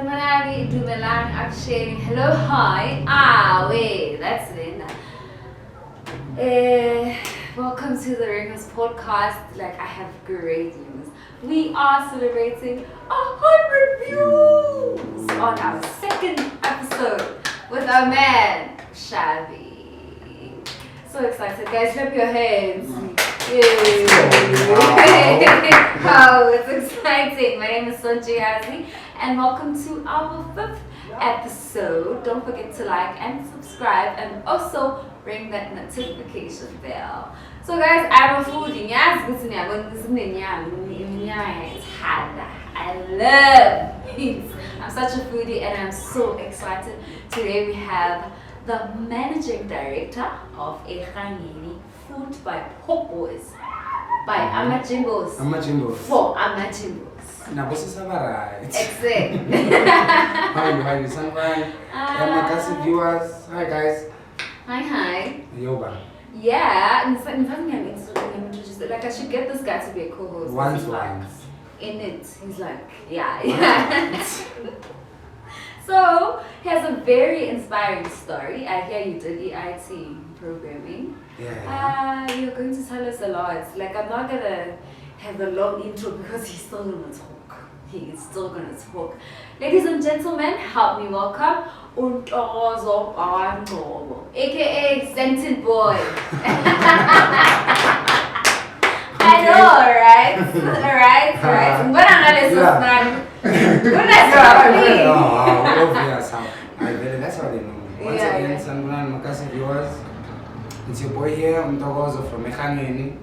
Sanmanani, Dumelang, Akshay. Hello, hi. Wait, that's Linda. Welcome to the Ringas Podcast. Like, I have great news. We are celebrating 100 views on our second episode with our man, Shabby. So excited, guys. Clap your hands. Yay. Wow, it's exciting. My name is Sonjiazi, and welcome to our 5th episode. Don't forget to like and subscribe, and also ring that notification bell. So guys, I'm a foodie. Yes, good to know. I love it. I'm such a foodie, and I'm so excited. Today we have the managing director of EKGANGENI Food by Boys by Amajimbos. For Amajimbos. Exactly. How are you, Sunrise? My viewers. Hi, guys. Hi. Yoba. Yeah, in fact, I'm introduced. Like, I should get this guy to be a co-host. Once. In it, he's like, yeah. So, he has a very inspiring story. I hear you did EIT programming. Yeah. You're going to tell us a lot. Like, I'm not gonna have a long intro because he's still gonna talk. He is still gonna talk. Ladies and gentlemen, help me welcome Ntokozo Ngcobo, aka Scented Boy. I know, right? Right. But I'm not That's how they know me. Once again, Sunrise, viewers. It's your boy here, Ntokozo from EKGANGENI.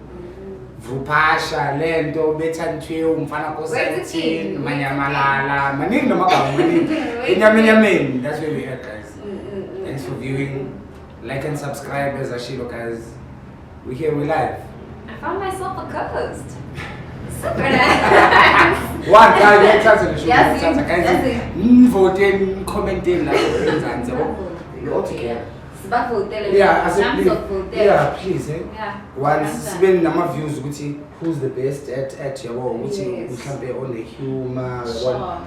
Vupasha, Lento, Betantwe, Umfana Kosatin, Manyamalala, Maning no Makam, Maning. That's where we are, guys. Thanks for viewing. Like and subscribe as Ashilo, guys. We're here, we live. I found myself a co-host. Super nice. What guys, let's the show. Yes, voting, commenting, like all together. Yeah, as a please. Yeah, please. Yeah. Once spend number views, who's the best at your own, which we can be on the humor. Sure.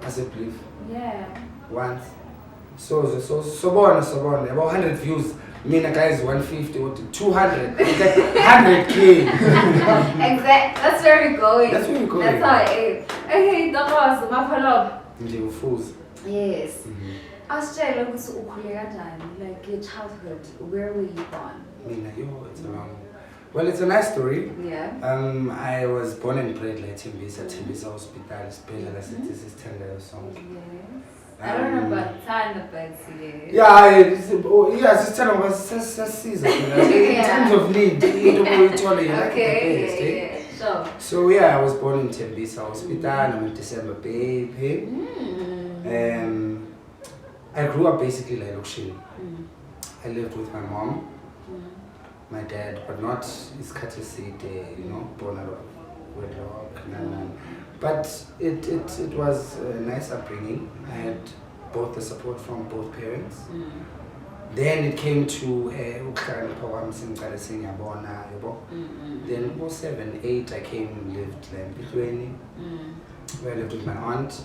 As a please. Yeah. Once. So on. About 100 views. Me and guys 150 or 200. 100K. Exactly. That's where we're going. That's where we're going. That's how it is. Okay, that was my follow-up. Fools. Yes. I was trying to like your childhood. Where were you born? It's a long. Well, it's a nice story. Yeah. I was born and bred like Tembisa Hospital, Special Assistance Tender song. Yes. I don't know about time, but yes. It's kind of a season. In terms of need, Okay. Sure. So I was born in Tembisa Hospital. I'm a December baby. I grew up basically like Lokshini. I lived with my mom, my dad, but not his courtesy, born out of wedlock. But it was a nice upbringing. I had both the support from both parents. Then it came to then 7, 8 I came and lived in Bitweni, where I lived with my aunt,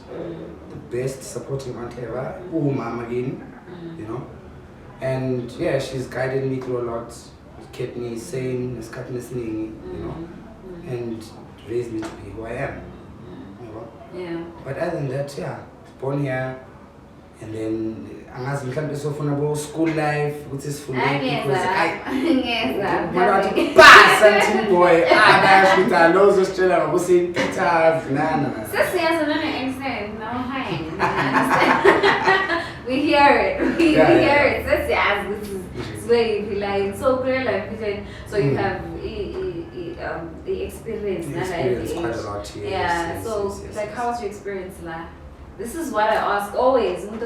the best supporting aunt ever, Mom again, and she's guided me through a lot, kept me sane, and raised me to be who I am. Yeah. But other than that, born here, and then angazi mhlambe sofuna bo school life which is full because I boy bayashita lozo sitshela ngabo Peter nana sesiyazi nana exam no hang. We hear it. We hear it. Sesiyazi it's very like so clear like so you have the experience quite a lot. Yes, like how was your experience like? This is what I ask always. Live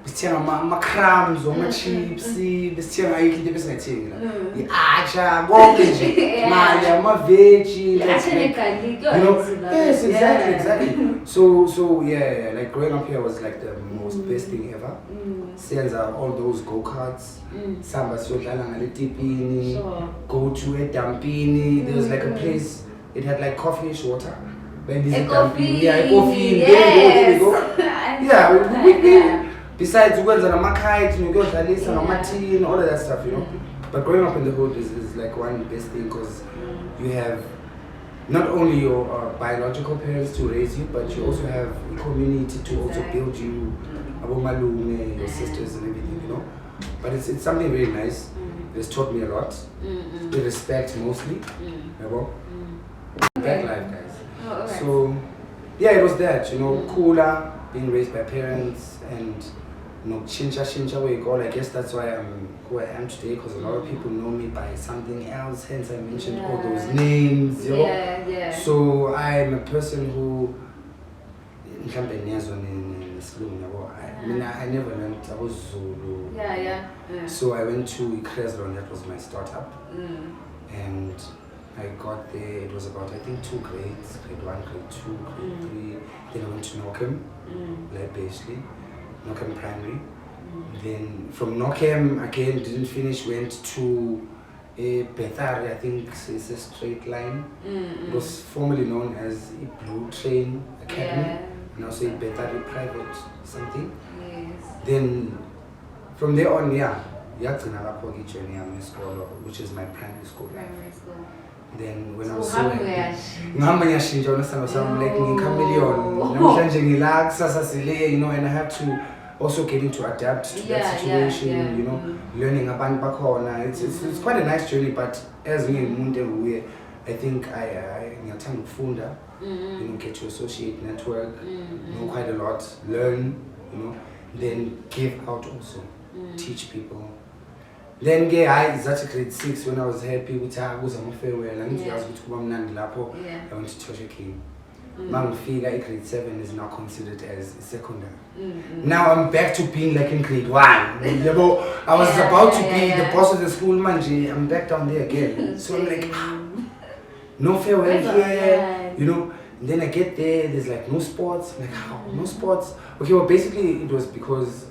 is besithenga ama-crumbs, ama-chips, besithenga yonke into ebesingayithengi la. I-acha, konke nje. Mali, ama-veggie. Yes, exactly. So yeah, like growing up here was like the most best thing ever. Senza all those go-karts. Samba siyodlala ngale tipini. Go to a dampini. There was like a place, it had like coffee-ish water. A coffee. Yeah, a coffee. There we go. Yeah, besides ukwenza nama-kite, nokuyodlalisa ngama-tin, all of that stuff, you know. But growing up in the hood is like one best thing because you have not only your biological parents to raise you, but you also have a community to also build you, abomalume, your sisters and everything, you know. But it's something very nice. It's taught me a lot. The respect mostly. That life, guys. Oh, okay. So yeah, it was that, you know, cooler, being raised by parents and chincha where you go. I guess that's why I'm who I am today, because a lot of people know me by something else, hence I mentioned all those names, you know. Yeah. So I'm a person who I never learned, I was Zulu. Yeah. So I went to EKGANGENI, that was my startup. And I got there, it was about I think 2 grades, grade 1, grade 2, grade 3. Then I went to Ntokozo, like basically, Ntokozo Primary. Then from Ntokozo again, didn't finish, went to a Bethari, I think it's a straight line. It was formerly known as a Blue Train Academy. Now say Bethari Private something. Yes. Then from there on, which is my primary school. Then when I was so I'm like chameleon, you know, and I had to also getting to adapt to that situation, you know, learning about bakhona. It's quite a nice journey, but as we I think I ngiyathanda ukufunda, you know, get to associate, network, know quite a lot, learn, you know, then give out also, teach people. Then I started grade 6 when I was happy with farewell. I went to Church King. Grade 7 is now considered as secondary. Now I'm back to being like in grade 1. I was about to be the boss of the school, manji. I'm back down there again. So I'm like, no farewell here, you know. And then I get there, there's like no sports. I'm like, how? No sports? Okay, well basically it was because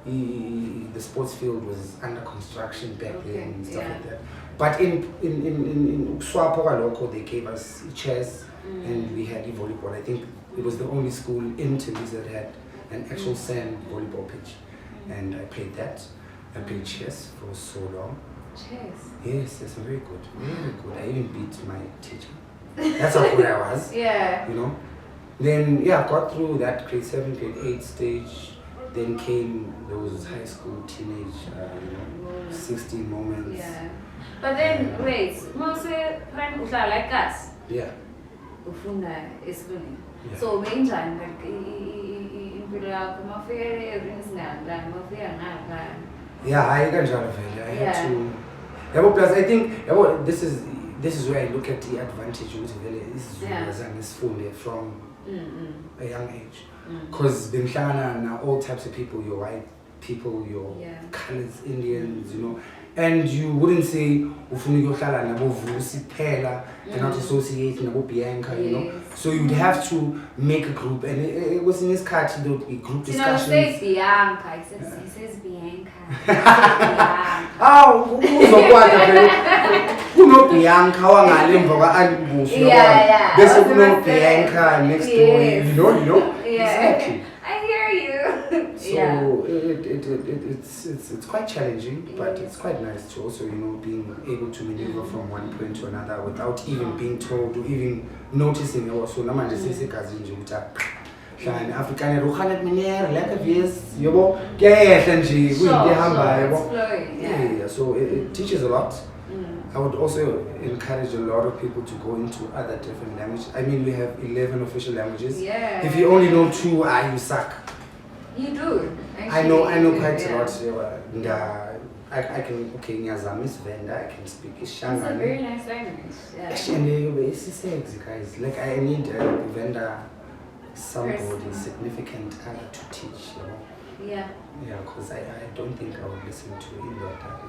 the sports field was under construction back then and stuff like that. But in Swapo local, they gave us chess and we had volleyball. I think it was the only school in Tbilisi that had an actual sand volleyball pitch, and I played that. I played chess for so long. Chess? Yes, I'm very good, very good. I even beat my teacher. That's how good I was. You know. Then I got through that grade 7, grade 8 stage. Then came those high school teenage, 16 moments. Yeah. But then, wait, most like us. Yeah. Ufunda esilungwini. Yeah. So benjani like impilo yakho mafike eRingsnanda mafika ngapha. Yeah, I kanjalo vele. I had to. Yabo plus I think this is where I look at the advantage ukuthi vele isizulu isifunde from a young age. Because bimhlangana all types of people, your white people, your colors, Indians, you know, and you wouldn't say ufuna ukuyohlala nabo Vusi phela and not associate nabo Bianca, you know. So you'd have to make a group, and it was in this card there would be group discussions. You know, it says Bianca, it says Bianca. Oh, uzokwata phela. Kuno Bianca wangale emva kwa-Anbusi. Bese kuno Bianca next door, you know. Exactly. I hear you. So it's quite challenging, but it's quite nice to also, you know, being able to maneuver from one point to another without even being told or even noticing. Also, namanje sesegazini nje ukuthi hlani African rohanet miner like a vs yobo kuyehla nje kuyinto ehamba yabo. Yeah, so it teaches a lot. I would also encourage a lot of people to go into other different languages. I mean, we have 11 official languages. If you only know 2, you suck. You do. Actually, I know quite a lot. And I can, ngiyazama isivenda, I can speak Ishangane. It's a very nice language. And it's sexy, guys. Like I need a vendor, somebody significant to teach. You know? Yeah. Yeah, because I don't think I would listen to indoor therapy.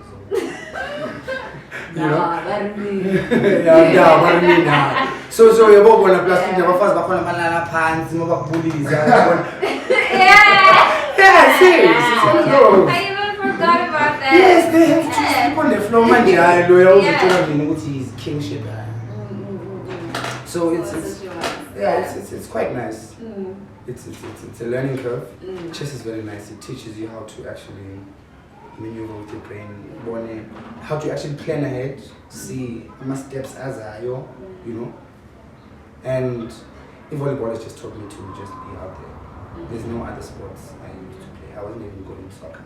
So yabo bona plastic nabafazi bakhona balala phansi ngoba kubuliza yabona. Yeah, serious. I even forgot about that. Yes, they have to sleep on the floor manje hayi lo yawuzithola mina ukuthi is kingship. So it's quite nice. It's a learning curve. Chess is very nice. It teaches you how to actually maneuver with your brain, how to actually plan ahead, see my steps as you know. And volleyball has just taught me to just be out there. There's no other sports I used to play. I wasn't even good in soccer.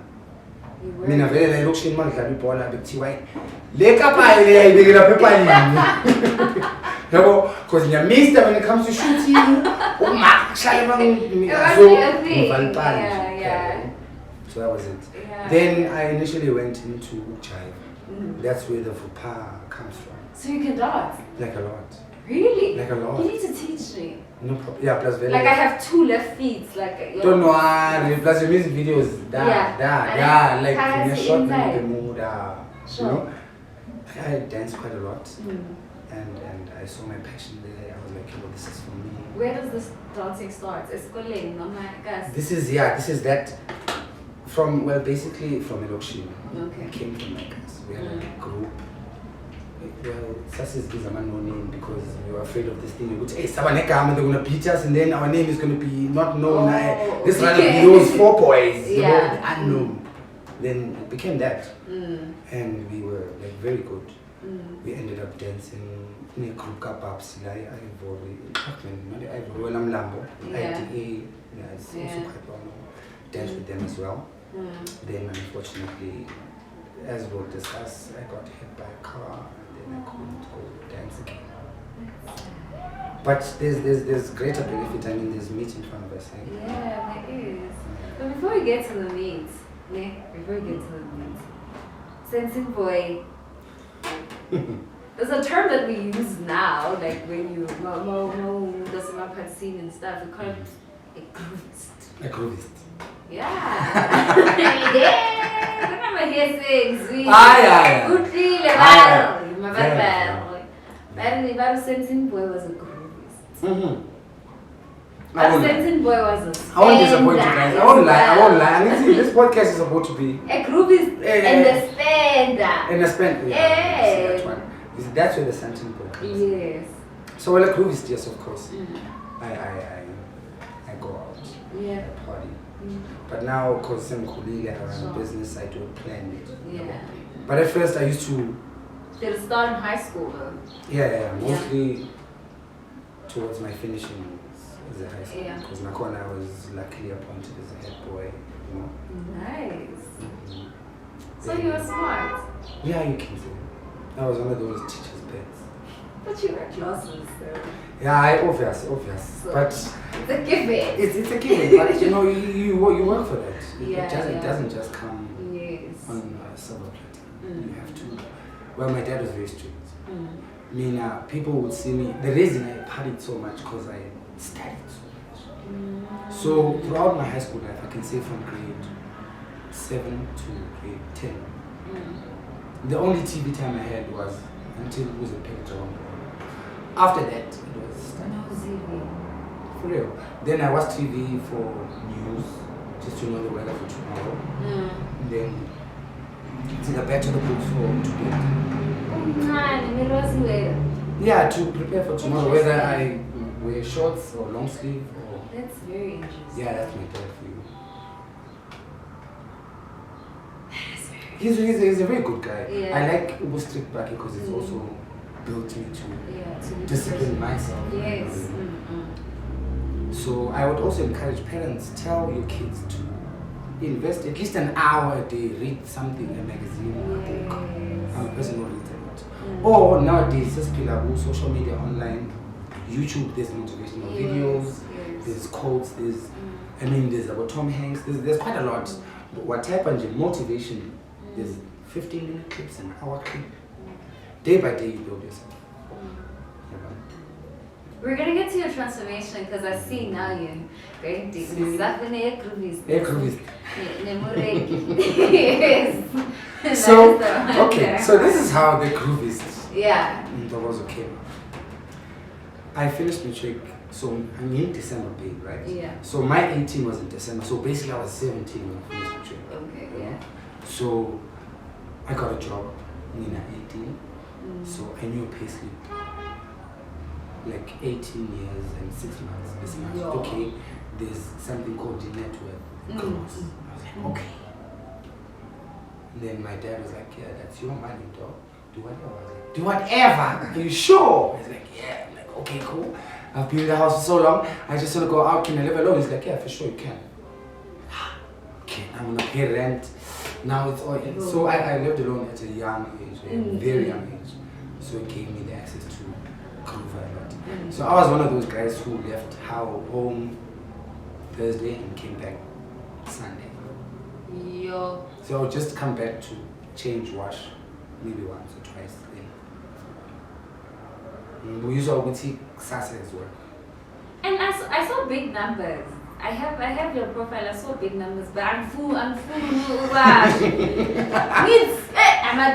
Mina vele la lokushin mangidlala ibhola bekuthiwa le kapha le ayibekela phepha yabo because ngiyamista when it comes to shooting so that was it. Then I initially went into jive. That's where the fupa comes from. So you can dance? Like a lot. Really? Like a lot. You need to teach me. No problem. Yeah, plus very like I have 2 left feet. Like don't worry. Plus your music videos, like in a short the mood, you know. I dance quite a lot, and I saw my passion there. I was like, well, this is for me. Where does this dancing start? It's schooling, no my guess. This is that from basically from Elokshi. Okay. It came from my guys. We had a group. Well, Sassi is a man no name because we were afraid of this thing. We would say, hey, they're going to beat us and then our name is going to be not known. This rather be those 4 boys, unknown. Then it became that. And we were like very good. We ended up dancing in a group ups. IDA, it's also quite well known. Danced with them as well. Then unfortunately, as we'll discuss, I got hit by a car. I couldn't go dance again. But there's greater benefit. I mean, there's meat in front of us. Yeah, there is. But before we get to the meat, sensing boy. There's a term that we use now, like when you does not have seen and stuff. We call it a groovist. A groovist. Yeah. Remember here saying sweet. But Sensing Boy was a groovist. Sensing Boy was a I won't disappoint you guys. I won't lie. I mean, this podcast is about to be a groovist and the spender. And the spender. Yeah. So that one. That's where the Sensing Boy comes. Yes. So a groovist, yes, of course. I go out. Yeah. I party. But now, because I'm colleague, I run a business, I do plan it. Yeah. But at first, I used to. Did it start in high school though? Yeah, mostly towards my finishing as a high school. Yeah. Because Nakona, I was luckily appointed as a head boy, you know. Nice. So you were smart. Yeah, you can say. I was one of those teachers' pets. But you wear glasses, so. Yeah, obvious. So but it's a given. It's a given, but you know, you work for that. It doesn't just come on a silver platter. You have to. Well, my dad was very strict. I mean, people would see me. The reason I partied so much because I studied so much. So throughout my high school life, I can say from grade 7 to grade 10, the only TV time I had was until it was a playground. After that, it was study. For real. Then I watched TV for news, just to know the weather for tomorrow. And then take a back to the books for to bed. Yeah, to prepare for tomorrow, whether I wear shorts or long sleeve or. That's very interesting. Yeah, that's my dad for you. He's a very good guy. Yeah. I like Ubo strict back because it's also built me to discipline myself. Yes. So I would also encourage parents, tell your kids to invest at least an hour a day, read something, a magazine or a book. I'm a person who reads a lot. Or nowadays, just social media online, YouTube, there's motivational videos, there's quotes, there's about Tom Hanks, there's quite a lot. But what type of motivation, there's 15-minute clips, an hour clip. Day by day you build yourself. We're gonna get to your transformation because I see now you're going to Groovist. Groovist. Yes. So, okay, so this is how the Groovist Ntokozo came. I finished matric, so I'm in December paid, right? Yeah. So my 18 was in December, so basically I was 17 when I finished matric. Okay, yeah. So I got a job in 18, so I knew a payslip. Like 18 years and 6 months this month. Yo. Okay, there's something called the net worth gross. I was like, okay. And then my dad was like, yeah, that's your money, dog. Do whatever. I was like, do whatever? Are you sure? He's like, yeah. I'm like, okay, cool. I've been in the house for so long. I just want to go out. Can I live alone? He's like, yeah, for sure you can. Okay, I'm gonna pay rent. Now it's all. So I lived alone at a young age, a very young age. So it gave me the access to Groove a lot. So I was one of those guys who left home Thursday and came back Sunday. Yo. So I would just come back to change, wash, maybe once or twice. We used to see Sasa as well. And I saw big numbers. I have your profile. I saw big numbers, but I'm full. I'm a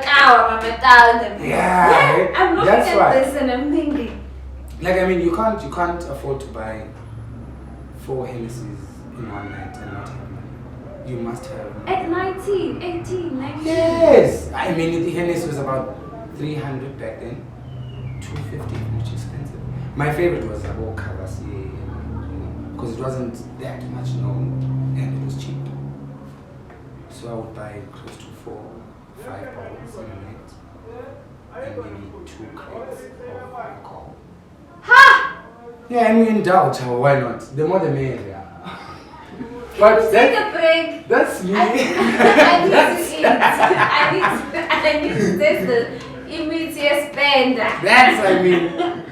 cow. Yeah. I'm looking That's at right. this and I'm thinking. Like, I mean, you can't afford to buy 4 Hennessy's in one night and not have money. You must have money. At 19, 18, 19. Yes! I mean, the Hennessy was about 300 back then. 250, which is expensive. My favorite was about Cavassier, because it wasn't that much known and it was cheap. So I would buy close to 4-5 bottles in a night and maybe 2 crates of alcohol. Ha! Yeah, and we indulge, why not? The more the merrier. But take a break. That's me. I need to eat. I need to taste the immediate spend. That's, I mean.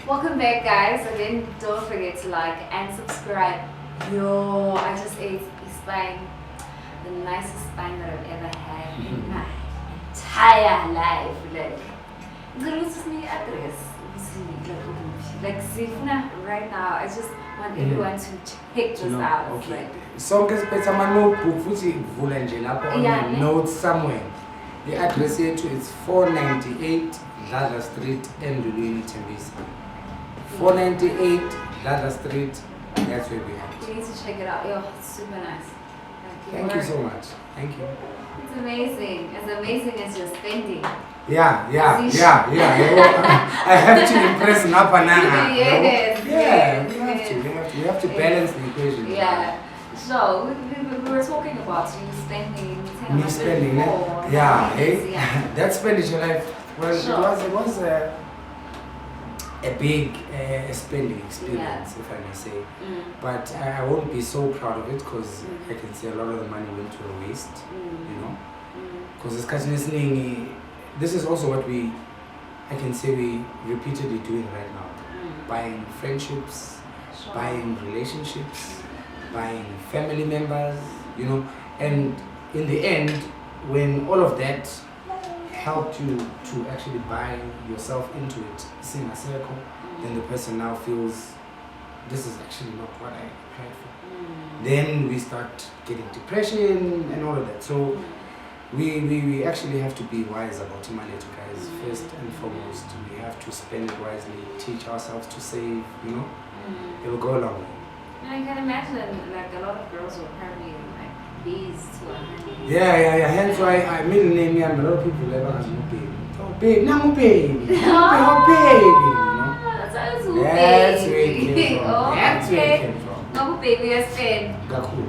Welcome back, guys. Again, don't forget to like and subscribe. Yo, I just ate a spine, the nicest spine that I've ever had in my entire life. Like, this is my address. Like, Zifna, right now, I just want everyone to check this out. Okay. Like, So, guys, my notebook, which is on notes somewhere. The address here too is 498 Lala Street, Ndulwini, Tembisa. 498 Lala Street, that's where we are. you need to check it out. Yo, it's super nice. Thank you so much. Thank you. It's amazing. As amazing as you're spending. Yeah. I have to impress Napanana. Yes. We have to balance the equation. Yeah. So we were talking about you spending. Me spending, more. yeah, Yeah. that expenditure life. Well, it was a big spending experience, if I may say. But I won't be so proud of it because I can say a lot of the money went to a waste, you know. Because this is also what I can say we repeatedly doing right now. Buying friendships, buying relationships, buying family members, you know. And in the end, when all of that helped you to actually buy yourself into it, seeing a circle, then the person now feels this is actually not what I applied for. Then we start getting depression and all of that. So we actually have to be wise about money, guys. First and foremost, we have to spend it wisely, teach ourselves to save, you know. It will go a long way. And I can imagine like a lot of girls will probably like bees to a honey. Yeah. Hence why I middle name me and a lot of people never has no baby. Oh baby, no baby. Oh baby. You know? That's where it came from. Oh, That's where it came from. No baby has been. Gakulu.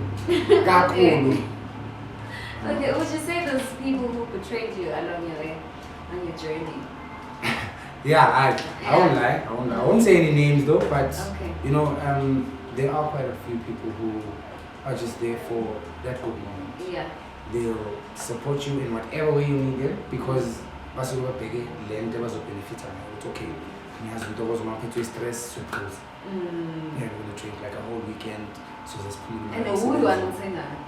Okay, would you say those people who betrayed you along your way, on your journey? Yeah, I won't lie. I won't say any names though, but you know, there are quite a few people who are just there for that good moment. Yeah. They'll support you in whatever way you need them because basuka bheke le nto bazobenefita ngayo. It's okay. Ngiyazi Ntokozo maphethe stress suppose. Yeah, we're gonna drink like a whole weekend. So there's people. And who do I say that?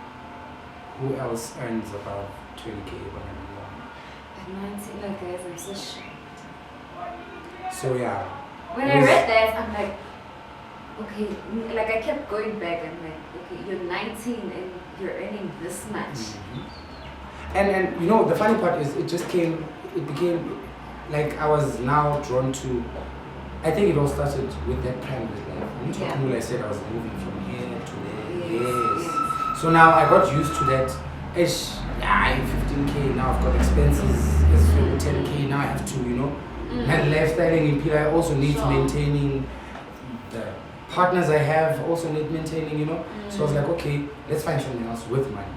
Who else earns about 20K? At 19, like guys, I'm so shocked. So yeah. When I read that, I'm like, okay, like I kept going back and like, okay, you're 19 and you're earning this much. And you know, the funny part is it became like I was now drawn to, I think it all started with that plan with life. I said I was moving from here to there. Yes. So now I got used to that. 15K, now I've got expenses, 10K, now I have to, you know, my lifestyling in Pila, I also need maintaining the partners I have, also need maintaining, you know. So I was like, okay, let's find something else with money.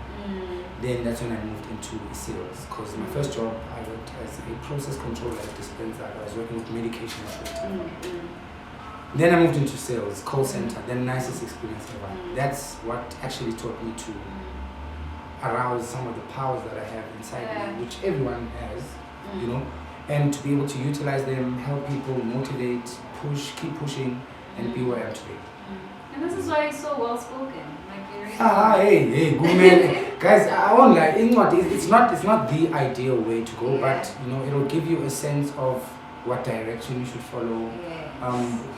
Then that's when I moved into sales, because my first job I worked as a process controller at dispenser. I was working with medication at the time. Then I moved into sales, call center, then nicest experience ever. That's what actually taught me to arouse some of the powers that I have inside me, which everyone has, you know, and to be able to utilize them, help people, motivate, push, keep pushing, and be where I am today. And this is why you're so well spoken. Like hey, good man. Guys, I won't lie, it's not the ideal way to go, but you know, it'll give you a sense of what direction you should follow,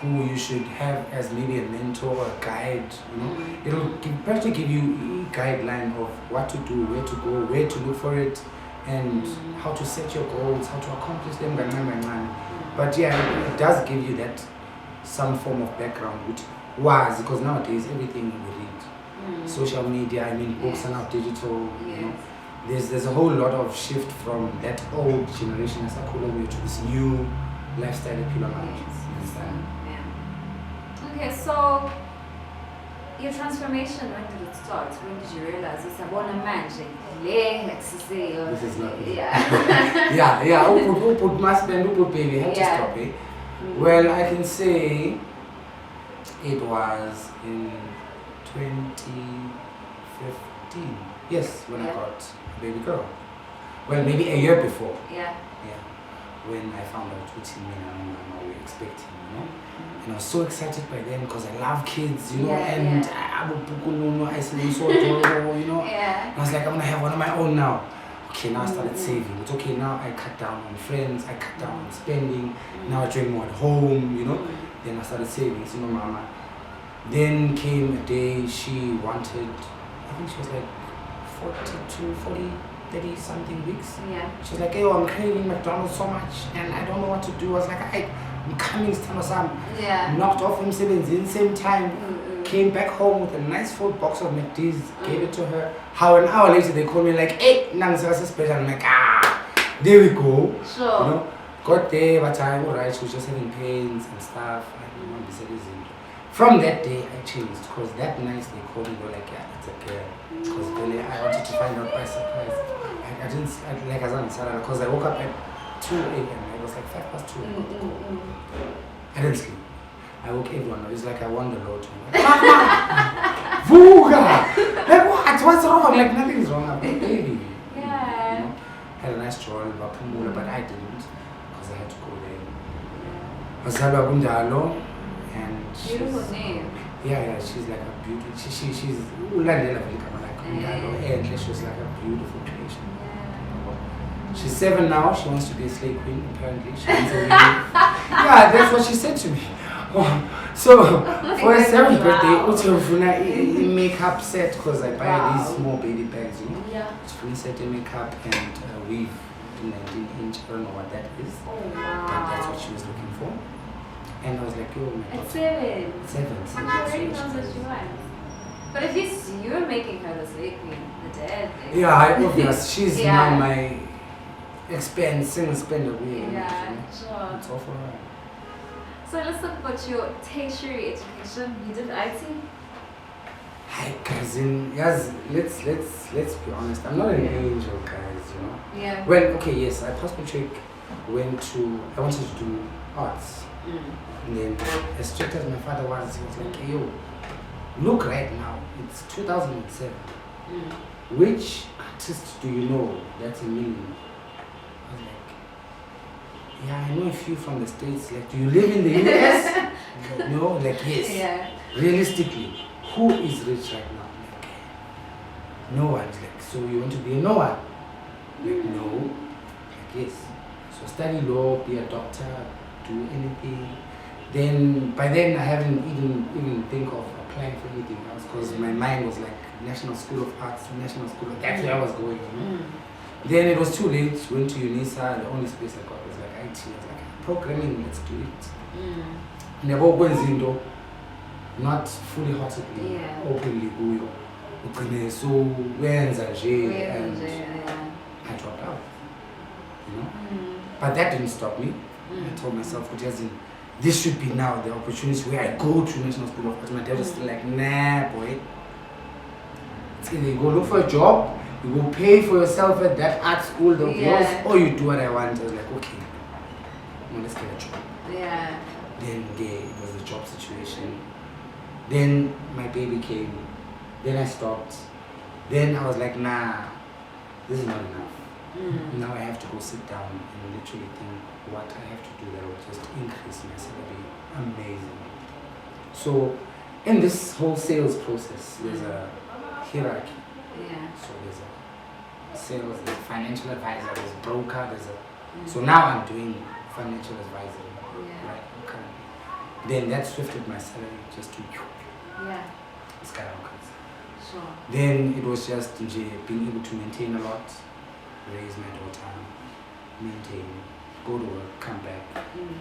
who you should have as maybe a mentor or a guide, you know. It'll practically give you a guideline of what to do, where to go, where to look for it, and how to set your goals, how to accomplish them. But yeah, it does give you that some form of background, which was, because nowadays everything we read, social media, books are now digital, you know. There's a whole lot of shift from that old generation as a to this new lifestyle that people are Okay, so your transformation, when did it start? When did you realize it's a one man? This is not yeah, put must spend, put baby, have to stop it. Well, I can say it was in 2015. Yes, when I got a baby girl. Well, maybe a year before. Yeah. When I found out what we were expecting, you know. And I was so excited by then because I love kids, you know, and I see so adorable, you know. And I was like, I'm gonna have one of my own now. Okay, now I started saving. It's okay, now I cut down on friends, I cut down on spending. Now I drink more at home, you know. Then I started saving, you know, mama. Then came a day she wanted, I think she was like 40, 30 something weeks. Yeah. She was like, hey, I'm craving McDonald's so much and I don't know what to do. I was like, I'm coming, knocked off from 17, same time. Came back home with a nice full box of McD's, gave it to her. How an hour later they called me like, hey, Nang's special. I'm like, there we go. Sure. You know, got there, but I was right, she was just having pains and stuff. From that day, I changed because that night they called me, they were like, yeah, it's a girl. Because really, I wanted to find out by surprise. I didn't, because I woke up at 2 a.m. It was like 2:05. I didn't sleep. I woke everyone up. It's like I won the lottery. Mama! Vuga! Like what? What's wrong? Like nothing's wrong. I've got a baby. Yeah. You know, had a nice stroll, but I didn't because I had to go there. And beautiful name. Yeah, she's like a beauty. She's Ulandela Velikama like Undalo, and she was like a beautiful creation. She's 7 now. She wants to be a slay queen. Apparently, she wants a yeah, that's what she said to me. So for her 7th birthday, also a makeup set because I buy these small baby bags, you know. Yeah. It's fully set in makeup and weave 19-inch. I don't know what that is. Oh But wow. that's what she was looking for. And I was like, yo, my At daughter. 7. 7. She already knows what she wants. But at least you're making her the slay queen, the dad. Yeah, obvious. She's Yeah. now my single spender wheel. Yeah, sure. It's all for her. So let's talk about your tertiary education. You did IT? Hi, cousin. Yes, let's be honest. I'm not an angel, guys. You know. Yeah. Well, okay, yes, I passed matric. I wanted to do arts. And then, as strict as my father was, he was like, hey, yo, look right now. It's 2007. Which artist do you know that's a million? I was like, yeah, I know a few from the States. Like, do you live in the US? Like, no, like, yes. Yeah. Realistically, who is rich right now? Like, no one. Like, so you want to be a no one? Like, no. Like, yes. So study law, be a doctor, do anything. Then, by then, I haven't even think of applying for anything else because my mind was like National School of Arts, National School of... That's where I was going, you know? Then it was too late, went to UNISA, the only space I got was like IT. I was like, programming, let's do it. Never opened not fully heartedly, openly kuyo. Ugcine so wenza nje and I dropped out. You know? But that didn't stop me. I told myself, this should be now the opportunity where I go to National School of Arts. My dad was still like, nah, boy. It's either you go look for a job, you go pay for yourself at that art school, the course, or you do what I want. I was like, okay, well, let's get a job. Yeah. Then it was a job situation. Then my baby came. Then I stopped. Then I was like, nah, this is not enough. Now I have to go sit down and literally think what I have to do that will just increase my salary. Amazing. So in this whole sales process, there's a hierarchy. Yeah. So there's a sales, there's a financial advisor, there's a broker, there's a... So now I'm doing financial advisory. Yeah. Right, okay. Then that shifted my salary just to skyrockets. Sure. Then it was just being able to maintain a lot, raise my daughter, maintain, go to work, come back,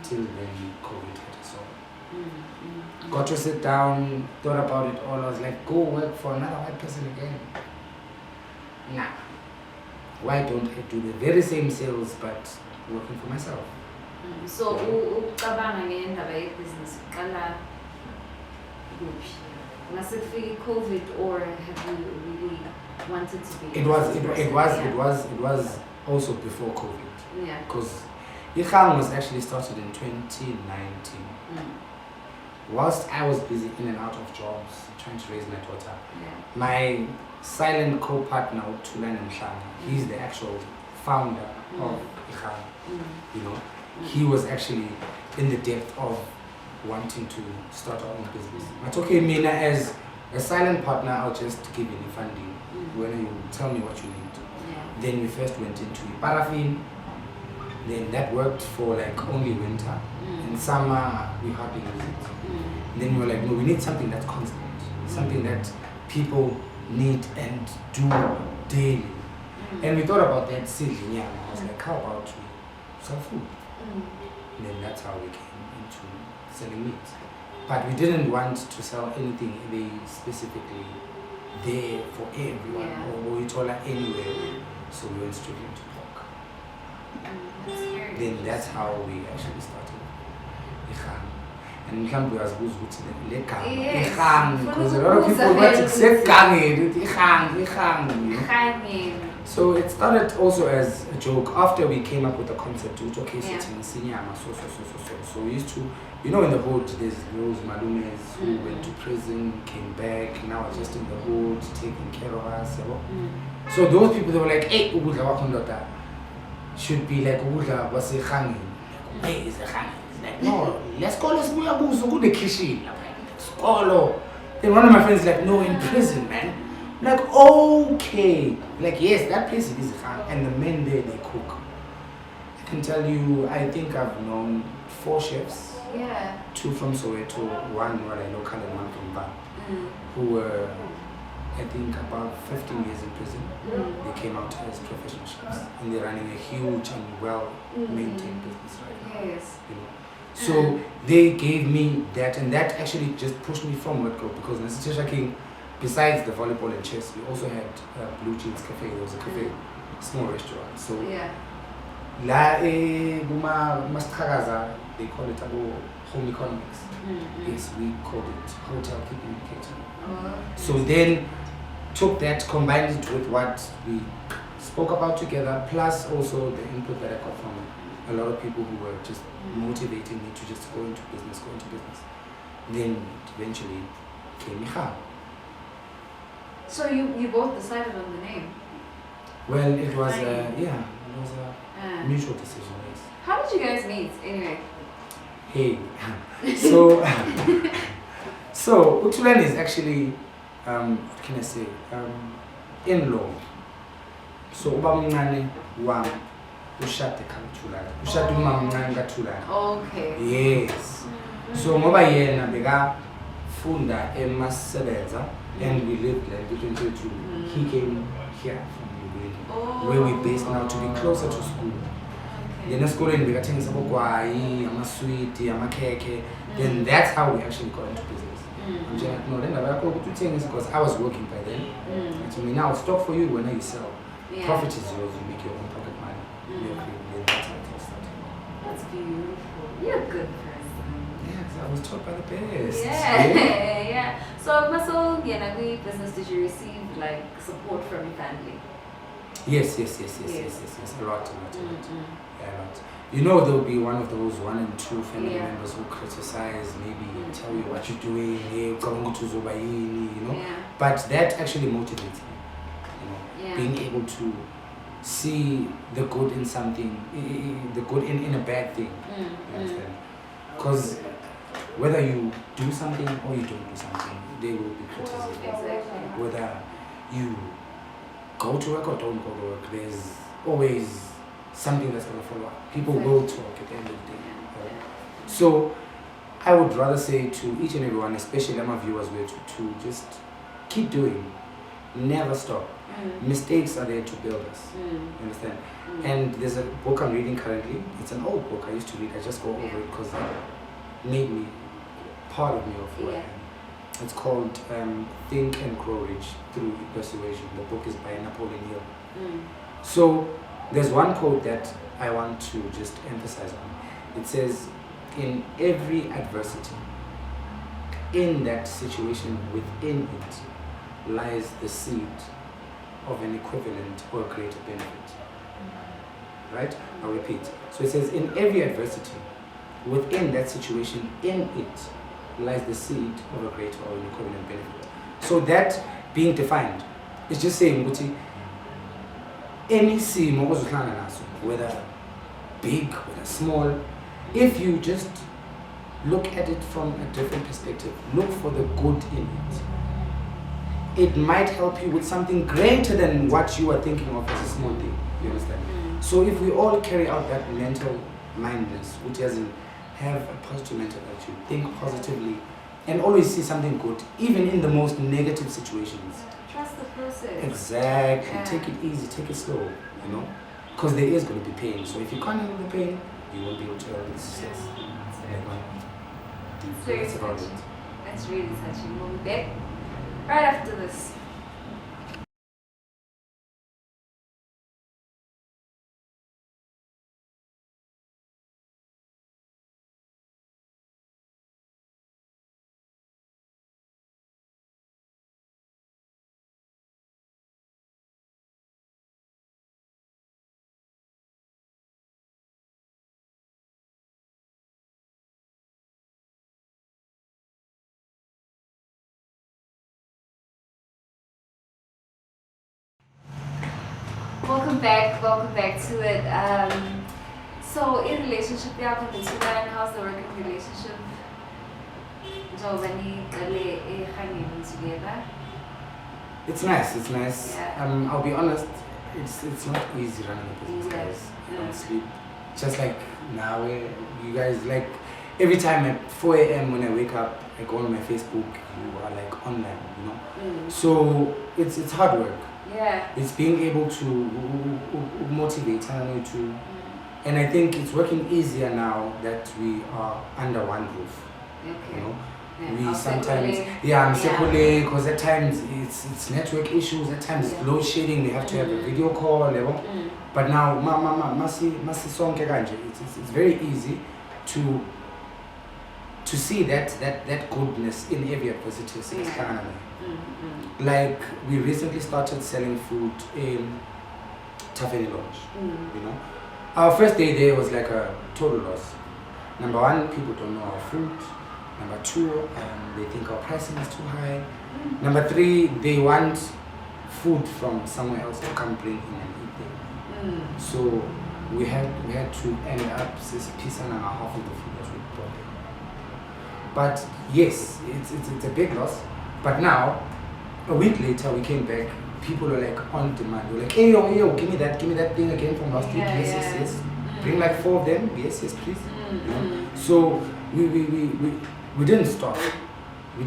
till then COVID hit us all. Got to sit down, thought about it all. I was like, go work for another white person again. Nah. Why don't I do the very same sales but working for myself? So, ucabanga ngendaba yebusiness uqala kuphi? Mase kufike COVID, or have you really wanted to be? It was also before COVID. Yeah. Because EKGANGENI was actually started in 2019. Whilst I was busy in and out of jobs, trying to raise my daughter, my silent co-partner, Tulane Mhlanga, he's the actual founder of EKGANGENI. You know, he was actually in the depth of wanting to start our own business. But okay, Mina, as a silent partner, I'll just give you the funding when you tell me what you need. Then we first went into paraffin. Then that worked for like only winter. In summer, we hardly use it. Then we were like, no, we need something that's constant, something that people need and do daily. And we thought about that seedling. I was like, how about we sell food? And then that's how we came into selling meat. But we didn't want to sell anything very specifically there for everyone, or we told her anywhere. So we went straight into pork. Then that's how we actually started EKGANGENI. And Ngcobo was EKGANGENI because a lot of people want to say EKGANGENI. So it started also as a joke after we came up with the concept, which okay, so we used to, you know, in the hood there's those malumes who went to prison, came back, now are just in the hood, taking care of us. So those people, they were like, hey, ukudla kwakho ndoda should be like ukudla kwase-EKGANGENI. Hey, is EKGANGENI? It's like, no, let's go, let's move kuzo kune-kitchen. Skolo. Then one of my friends like, no, in prison, man. I'm like, okay. Like, yes, that place is EKGANGENI, and the men there, they cook. can tell you, I think I've known 4 chefs. Yeah. 2 from Soweto, 1 where I local and 1 from Ba, who were, I think, about 15 years in prison. They came out as professional chefs, and they're running a huge and well-maintained business right now. Yes. You know? So they gave me that, and that actually just pushed me from Ngcobo, because Nasitisha King, besides the volleyball and chess, we also had Blue Jeans Cafe. There was a cafe, small restaurant. So La Mastagaza, they call it home economics. Yes, we called it hotel keeping and catering. So then took that, combined it with what we spoke about together, plus also the input that I got from a lot of people who were just motivating me to just go into business. Then it eventually came Micha. So you both decided on the name? Well, it was a mutual decision, yes. How did you guys meet anyway? Hey, so Utulan is actually, what can I say, in-law. So Ubamungane wam ushade kaThulani. Ushade umamncane kaThulani. Okay. Yes. So ngoba yena beka funda eMasebenza, and we lived there between 22. He came here from where we based now to be closer to school. Then esikoleni bekathengisa bogwayi, amasweet, amakhekhe. Then that's how we actually got into business. I'm just like, no, then because I was working by then. And to me, now I'll stop for you when you sell. Profit is yours, you make your own pocket money. That's how it started. That's beautiful. You're a good person. Yes, I was taught by the best. Yeah. So, Maso, business, did you receive like support from your family? Yes. A lot. Yeah, a lot. You know, there'll be one of those 1 and 2 family members who criticize, maybe tell you what you're doing, you know. But that actually motivates me. You know, being able to see the good in something, the good in a bad thing. You understand? Because whether you do something or you don't do something, there will be criticism. Exactly. Whether you go to work or don't go to work, there's always something that's going to follow up. People will talk at the end of the day. So I would rather say to each and everyone, especially my viewers, to just keep doing, never stop. Mistakes are there to build us. You understand? And there's a book I'm reading currently. It's an old book I used to read. I just go over it because it made me part of me of who I am. It's called Think and Grow Rich Through Persuasion. The book is by Napoleon Hill. So there's one quote that I want to just emphasize on. It says, in every adversity, in that situation, within it, lies the seed of an equivalent or greater benefit. Right? I'll repeat. So it says, in every adversity, within that situation, in it, lies the seed of a greater or an equivalent benefit. So that being defined is just saying, any simo ozohlangana naso, whether big, whether small, if you just look at it from a different perspective, look for the good in it, it might help you with something greater than what you are thinking of as a small thing. You understand? So if we all carry out that mental mindedness, which doesn't have a positive mental attitude, think positively, and always see something good, even in the most negative situations. Trust the process. Exactly. Take it easy, take it slow, you know, because there is going to be pain. So if you can't handle the pain, you won't be able to handle the success. That's about it. That's really touching. We'll be back right after this. Welcome back to it. So in relationship, how's the working relationship? Together. It's nice. Yeah. I'll be honest, it's not easy running a business, guys. You don't sleep, just like now, you guys like every time at 4 a.m. when I wake up, I go on my Facebook. You are like online, you know. So it's hard work. Yeah. It's being able to motivate and to, and I think it's working easier now that we are under one roof. Okay. You know. Yeah. We sometimes, I'm because at times it's network issues, at times it's load shedding, we have to have a video call, but now, it's very easy to see that goodness in every adversity. Like, we recently started selling food in Tafeni Lodge, you know. Our first day there was like a total loss. Number one, people don't know our food. Number two, they think our pricing is too high. Number three, they want food from somewhere else to come bring in and eat them. So we had to end up this piece and a half of the food that we brought in. But yes, it's a big loss. But now, a week later, we came back. People are like on demand. They're like, hey yo, give me that thing again from last week. Yes. Bring like 4 of them. Yes, please. You know? So we didn't stop. We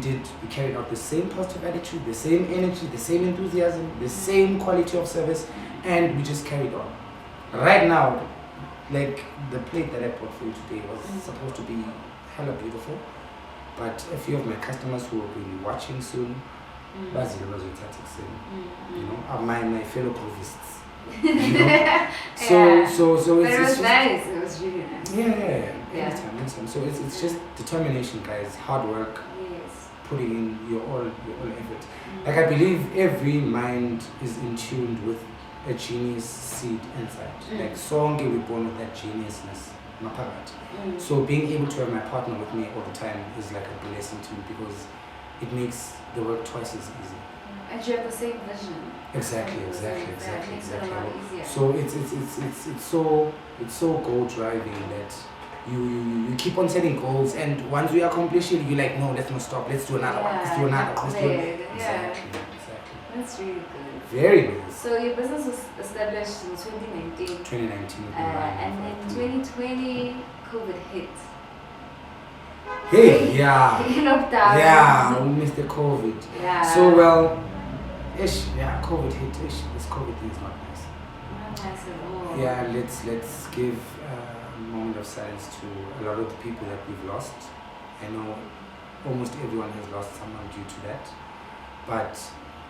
carried out the same positive attitude, the same energy, the same enthusiasm, the same quality of service, and we just carried on. Right now, like the plate that I brought for you today was supposed to be hella beautiful, but a few of my customers who will be watching soon, you know, my fellow Groovists. You know? So but it was just, nice. It was really nice. Anytime. So it's just determination, guys. Hard work. Yes. Putting in your all effort. Like, I believe every mind is in tune with a genius seed inside. Like, sonke we're born with that geniusness. So being able to have my partner with me all the time is like a blessing to me, because it makes the work twice as easy. And you have the same vision. Exactly. Makes it a lot easier. So it's so goal driving that you keep on setting goals, and once we accomplish it, you're like, no, let's not stop. Let's do another one. Let's do another one. Exactly. That's really good. Very nice. So your business was established in 2019. And in 2020, COVID hit. Hey, yeah. Lockdown. Yeah, we missed the COVID. Yeah. So, well, COVID hit. This COVID thing is not nice. Not nice at all. Yeah, let's give a moment of silence to a lot of the people that we've lost. I know almost everyone has lost someone due to that. But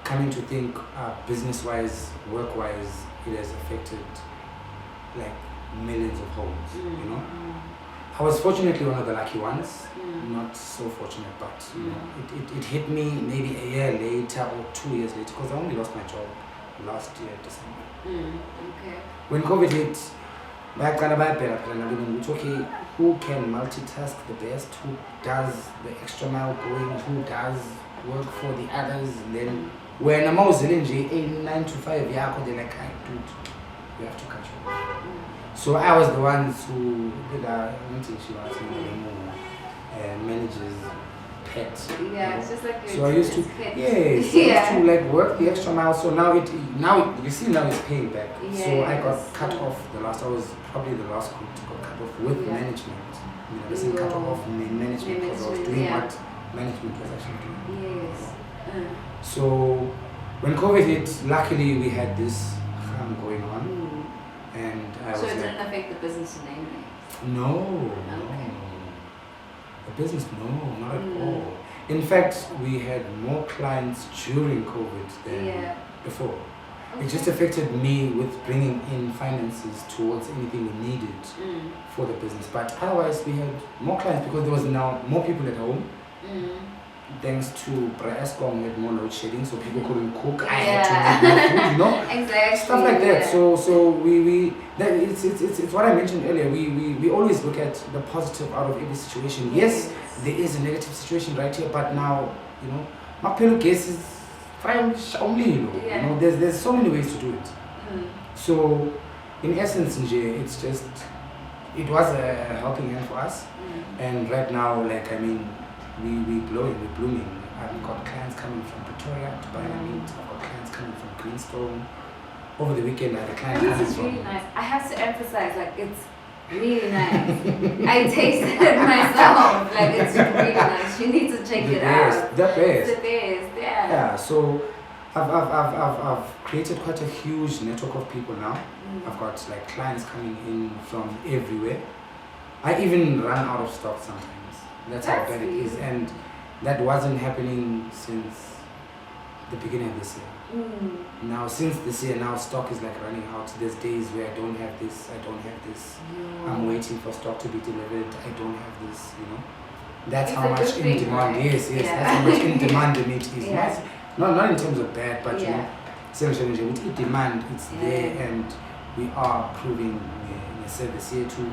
coming to think, business-wise, work-wise, it has affected like millions of homes, you know. I was fortunately one of the lucky ones, not so fortunate, but you know, it hit me maybe a year later or 2 years later, because I only lost my job last year, December. Okay. When COVID hit, it's okay, who can multitask the best, who does the extra mile going, who does work for the others, and then when I'm always in 9 to 5, they're like, dude, you have to catch up. So I was the ones who did manages pet. Yeah, it's just like your so I used to pet. I used to like work the extra mile. So now you see now it's paying back. Yes. So I got cut off the last. I was probably the last group to got cut off with management. I wasn't cut off management because I was doing what management was actually doing. Yes. So when COVID hit, luckily we had this going on. And I so was it like, didn't affect the business in any way? No. The business, no, not at all. In fact, we had more clients during COVID than before. Okay. It just affected me with bringing in finances towards anything we needed for the business. But otherwise, we had more clients because there was now more people at home. Thanks to Eskom, we had more load shedding, so people couldn't cook. I had to make more food, you know? Exactly. Stuff like that. So it's what I mentioned earlier. We always look at the positive out of every situation. Yes, there is a negative situation right here, but now, you know, my pillow case is fine only, you know. There's so many ways to do it. So in essence, it's just, it was a helping hand for us. And right now, like, I mean, we're blooming. I've got clients coming from Pretoria to buy my meat. I've got clients coming from Greenstone. Over the weekend, I had a client coming This is from... really nice. I have to emphasize, like, it's Really nice. I tasted it myself. Like it's really nice. You need to check it out. The best. It's the best. Yeah. Yeah. So I've created quite a huge network of people now. I've got like clients coming in from everywhere. I even run out of stock sometimes. That's how bad it is, and that wasn't happening since the beginning of this year. Now since this year, now stock is like running out. There's days where I don't have this, I don't have this. I'm waiting for stock to be delivered. I don't have this, you know. That's It's how a much good in thing, demand. right? Yes, Yeah. that's how much in demand the meat is. Yeah. Not in terms of bad, but you Yeah. know, essentially with demand, it's Yeah. there, and we are proving the service here too.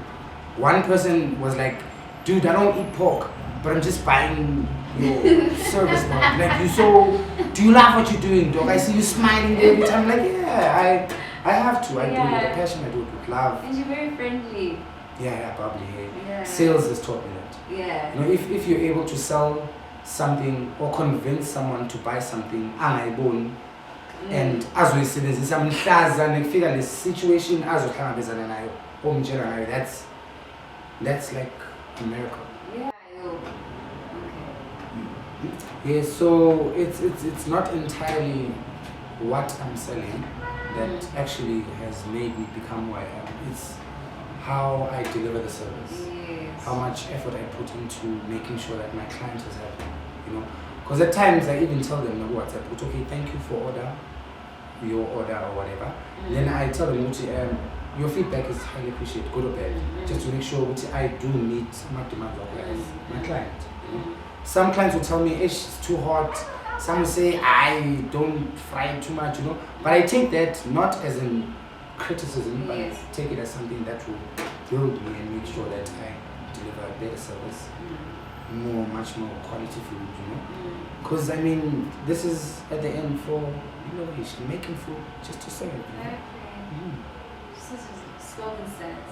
One person was like, dude, I don't eat pork, but I'm just buying your service, dog. Like, do you love what you're doing, dog? I see you smiling every time. Like, yeah, I have to. I do it with a passion, I do it with love. And you're very friendly. Yeah, probably. Yeah. Sales has taught me that. Yeah. You know, if you're able to sell something or convince someone to buy something, angayiboni, and azoyisebenzisa mhlaza nekufika le situation azohlangabezana nayo omtshela ngayo, that's like a miracle. Yeah. Yeah, so it's not entirely what I'm selling that actually has made me become who I am. It's how I deliver the service, how much effort I put into making sure that my client is happy, you know. Because at times I even tell them on WhatsApp, okay, thank you for your order or whatever. Then I tell them, your feedback is highly appreciated, good or bad, just to make sure I do meet my demands as my client. You know? Some clients will tell me, it's too hot. Some will say, I don't fry it too much, you know. But I take that not as in criticism, but take it as something that will build me and make sure that I deliver a better service, much more quality food, you know. Because I mean, this is at the end for innovation, making food just to serve. Such a slogan sense.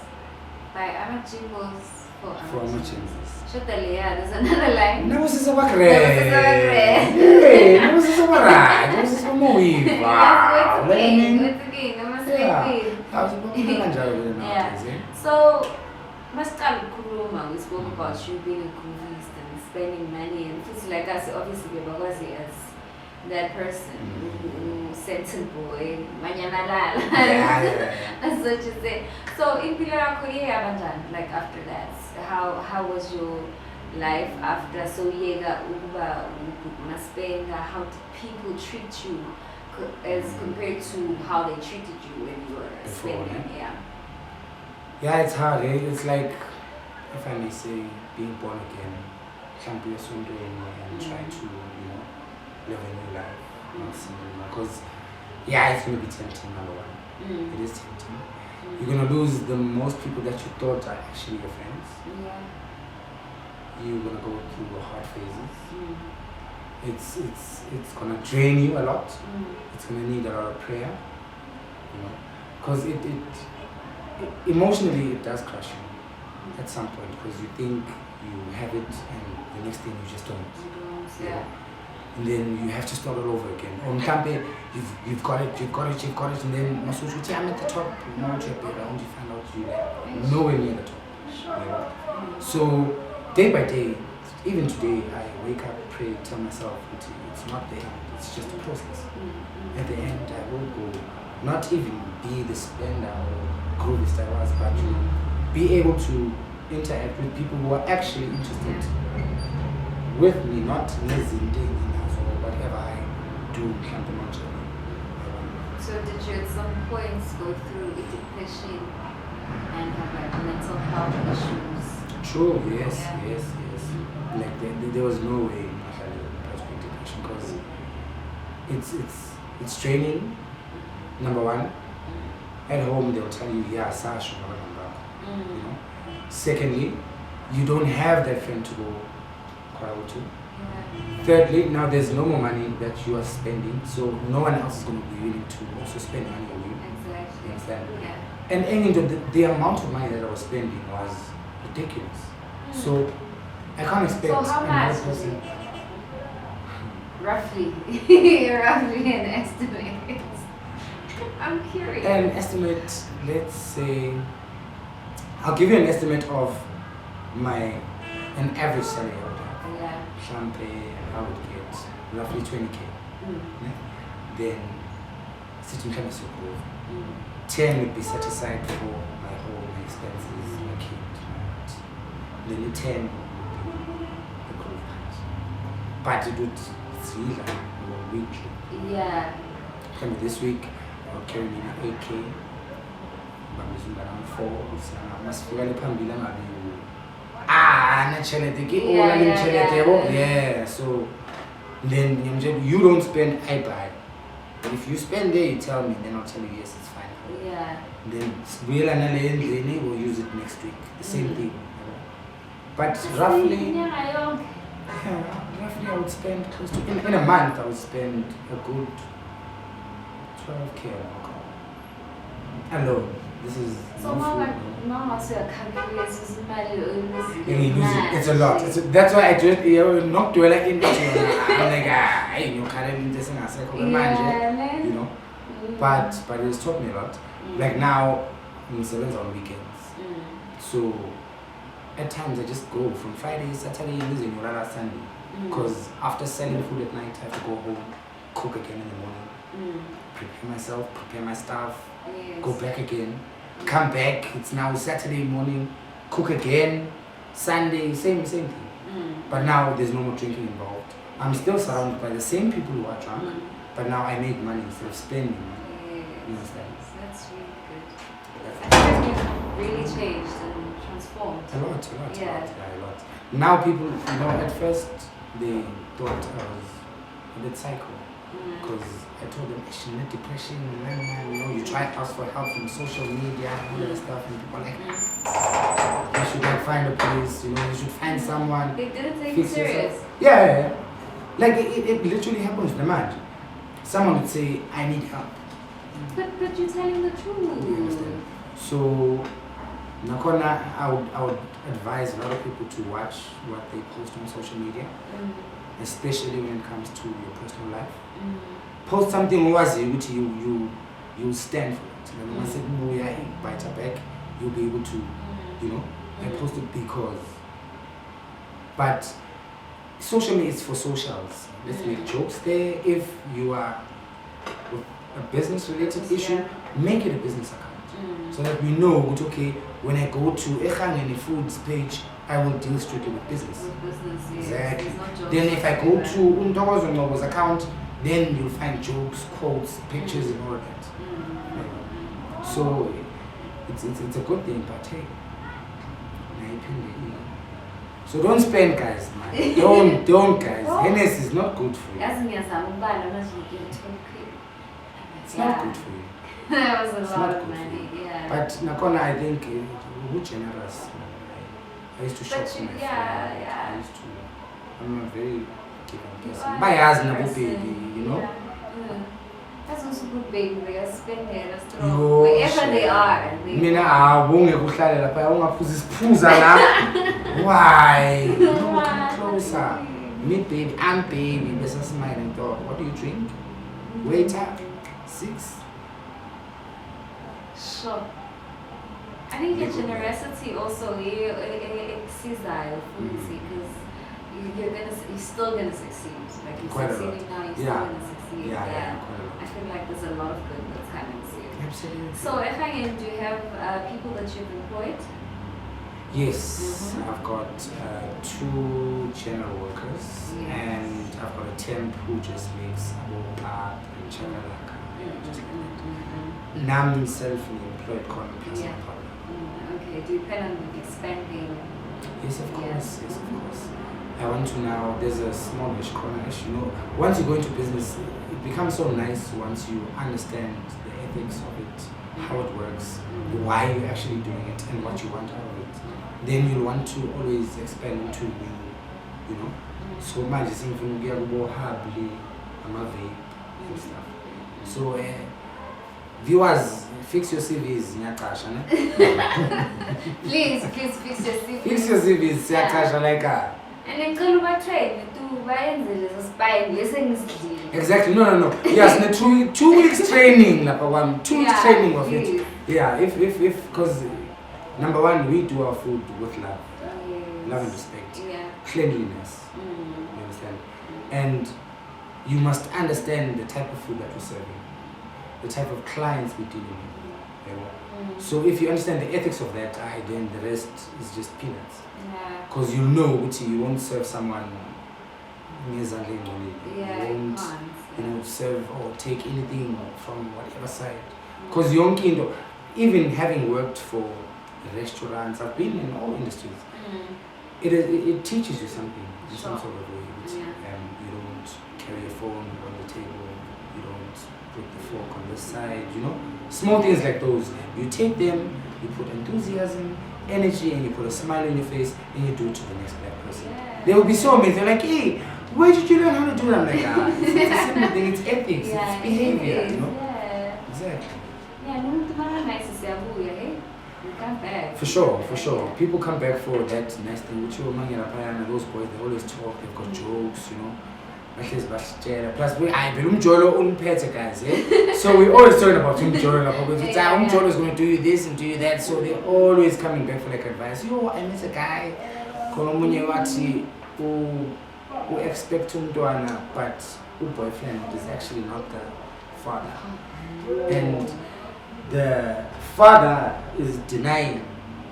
By Ngcobo's for Ngcobo. Shut the layer, there's another line. Não se sabe crer. Não se sabe right. Não se sabe muito. Wow. So, we spoke about you being a groovist and spending money, and it's like us, obviously, as that person who sensible boy, manyamalala. That's what you say. So, in Pilar, like after that, how was your life after? So, Uba, Maspenga, how did people treat you as compared to how they treated you when you were spending? Yeah, it's hard. It's like, if I may say, being born again, can't be a and try to, live a new life. Because, it's going to be tempting, number one. It is tempting. You're going to lose the most people that you thought are actually your friends. You're going to go through hard phases. It's going to drain you a lot. It's going to need a lot of prayer. Because emotionally it does crush you at some point, because you think you have it and the next thing you just don't. And then you have to start all over again. On campaign, you've got it, and then I'm at the top. Now you find out you're nowhere near the top. So day by day, even today, I wake up, pray, tell myself it's not the end, it's just a process. At the end, I will go, not even be the splendor or Groovist I was, but to be able to interact with people who are actually interested with me, not nezinding or whatever I do. So did you at some points go through a depression and have like mental health issues? True, yes. Like there was no way I had a depression, because it's training. Number one, at home they'll tell you, Sash, Secondly, you don't have that friend to go quarrel to. Thirdly, now there's no more money that you are spending, so no one else is going to be willing to also spend money on you. Exactly. You understand? And the amount of money that I was spending was ridiculous. So I can't expect how another much was person. it? Roughly an estimate. I'm curious. An estimate, let's say, I'll give you an estimate of an average salary I would have. Yeah. Champagne, I would get roughly 20k. Then, sitting kind of support. 10 would be set aside for my home, my expenses, my kid. Then the 10 would be the growth part. But it would see like weekly. Yeah. Kind of this week, I'll carry me 8k. But I'm around 4. So I must feel like I'm yeah, so then you don't spend, I buy. If you spend there, you tell me, then I'll tell you yes, it's fine. Yeah. Then we'll use it next week. The same thing. But roughly, roughly I would spend close to in a month I would spend a good 12k alone. This is so mama calculates it's a lot. That's why I just not do like in the I'm like hey, you can't just you know. But it's taught me a lot. Like now I'm 7 on weekends. So at times I just go from Friday, Saturday, using Sunday. Because after selling food at night I have to go home, cook again in the morning, prepare myself, prepare my stuff, go back again. Come back, it's now Saturday morning, cook again, Sunday, same thing. But now there's no more drinking involved. I'm still surrounded by the same people who are drunk, but now I make money instead of spending money. You understand? That's really good. I think you've really changed and transformed. A lot. Now people, at first they thought I was a bit psycho. Because I told them, she had depression, you try to ask for help from social media and all that stuff, and people are like, you should find a place, you should find someone. They didn't take it serious. Yeah. Like it literally happens, imagine. Someone would say, I need help. But you're telling the truth. You understand? So, Nakona, I would advise a lot of people to watch what they post on social media. Especially when it comes to your personal life. Post something which you stand for it. And when I said bite back, you'll be able to, I post it because. But social media is for socials. Let's make jokes there. If you are with a business related issue, make it a business account. So that we know, okay, when I go to EKGANGENI Food's page, I will deal strictly with business. Exactly. Then if I go to Ntokozo's account, then you'll find jokes, quotes, pictures, and all that. So it's a good thing, but hey, so don't spend, guys, man. Don't, guys. Hennessy is not good for you. It's not good for you. That was a lot of money. Yeah. But Nakona, I think we're generous. I used to shop for my friends. I used to. I'm a very giving person. My husband, baby, That's also good, baby. They are spending wherever they are. Mina, why? Come closer. Meet baby, I'm baby. There's a smiling dog. What do you drink? Waiter, 6. Sure. I think your generosity also exceeds that because you're still gonna succeed. Like you're succeeding now, you're still gonna succeed. Yeah. I feel like there's a lot of good that's coming to you. Absolutely. So EKGANGENI, do you have people that you've employed? Yes, I've got 2 general workers and I've got a temp who just makes boba and chakalaka. Now I'm self-employed plus my partner. Okay, do you plan on expanding? Yes, of course. I want to now, there's a smallish corner-ish, once you go into business, it becomes so nice once you understand the ethics of it, how it works, why you're actually doing it, and what you want out of it. Then you'll want to always expand into new, So much is in Harbly, vape and stuff. So, viewers, fix your CVs, Nyakasha. Please fix your CVs. Fix your CVs, Nyakasha, like and then Ngcobo train to buy the spine, listen. Exactly, no. Yes, 2 weeks training, 2 weeks training of it. Yeah, if because Number one, we do our food with love. Yes. Love and respect. Yeah. Cleanliness. You understand? And you must understand the type of food that we're serving, the type of clients we're dealing with. You know? So if you understand the ethics of that, then the rest is just peanuts. Yeah. Because you know you won't serve someone you won't serve or take anything from whatever side. Because even having worked for restaurants, I've been in all industries. It teaches you something in some sort of way. You don't carry a phone on the table. You don't put the fork on this side. Small things like those. You take them, you put enthusiasm, energy, and you put a smile on your face, and you do it to the next black person. They will be so amazed. They're like, hey, where did you learn how to do that? I'm like, it's a simple thing. It's ethics. It's behavior. Exactly. Yeah, nice to say, hey. Come back. For sure. People come back for that nice thing. Which those boys, they always talk, they've got jokes, Plus, guys, so we're always talking about Umjolo is going to do you this and do you that. So they're always coming back for like advice. I met a guy, who expect but boyfriend is actually not the father. And the father is denying.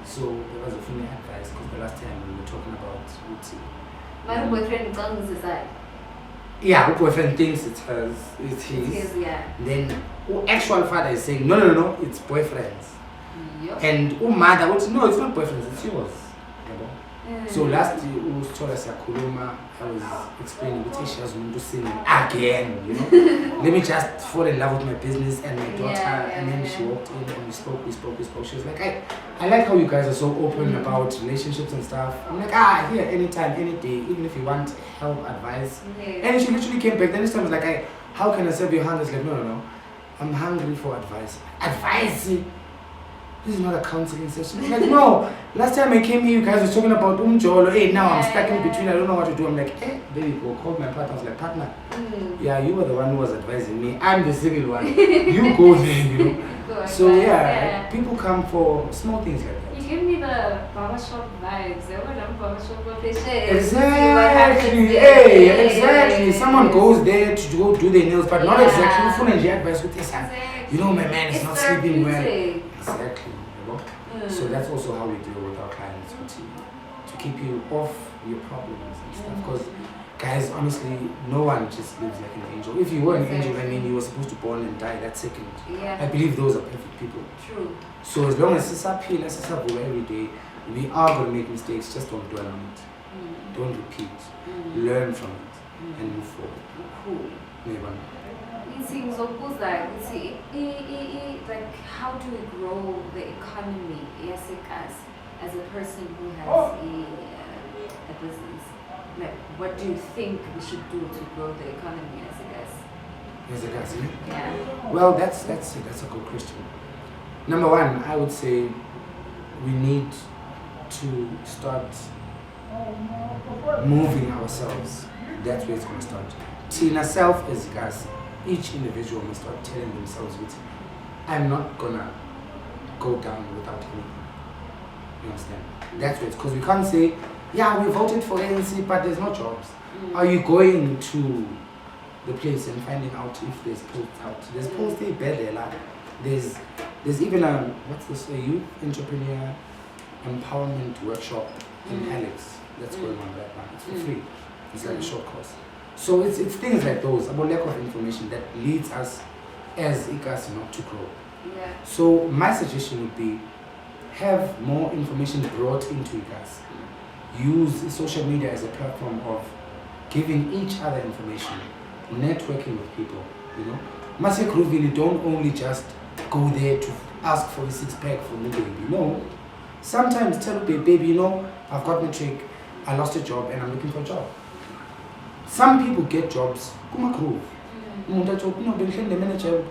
So there was a funny advice because the last time we were talking about Uti. My boyfriend comes inside. Yeah, boyfriend thinks it's hers, it's his. Then actual father is saying no, it's boyfriend's. Yep. And mother no, it's not boyfriend's, it's yours. So last year I was explaining what she has to sing again, Let me just fall in love with my business and my daughter. And then she walked in and we spoke. She was like, I like how you guys are so open about relationships and stuff. I'm like, here, anytime, any day, even if you want help, advice. And she literally came back. Then this time I was like, how can I serve your hunger? It's like, no. I'm hungry for advice. Advice? This is not a counseling session. Like, no. Last time I came here, you guys were talking about Umjolo. Hey, now I'm stuck in between. I don't know what to do. I'm like, hey, there you go. Called my partner. I was like, partner, you were the one who was advising me. I'm the civil one. You go there, So people come for small things like that. You give me the barbershop vibes. Exactly. Someone goes there to go do their nails, but not exactly full and advice with this. My man is not sleeping well. Exactly. So that's also how we deal with our clients, to keep you off your problems and stuff. Because guys, honestly, no one just lives like an angel. If you were an angel, you were supposed to born and die that second. I believe those are perfect people. True. So as long as it's up here, let's just every day, we are going to make mistakes. Just don't dwell on it. Don't repeat. Learn from it and move forward. Cool. Like, how do we grow the economy? Yes, as a person who has a business. Like, what do you think we should do to grow the economy as a guys? Yeah. Well, that's a good question. Number one, I would say we need to start moving ourselves. That's where it's going to start. Tina self as guys, each individual must start telling themselves, I'm not gonna go down without anything. You understand? That's where it's because we can't say, we voted for ANC, but there's no jobs. Are you going to the place and finding out if there's posts out? There's posts there, bad there's even a youth entrepreneur empowerment workshop in Alex that's going on right now. It's for free. It's like a short course. So it's things like those about lack of information that leads us as ICAS not to grow. So my suggestion would be have more information brought into ICAS. Use social media as a platform of giving each other information, networking with people. Mase Groovist don't only just go there to ask for a 6-pack from the baby. No. Sometimes tell the baby, I've got matric, I lost a job and I'm looking for a job. Some people get jobs, kuma groove. The manager,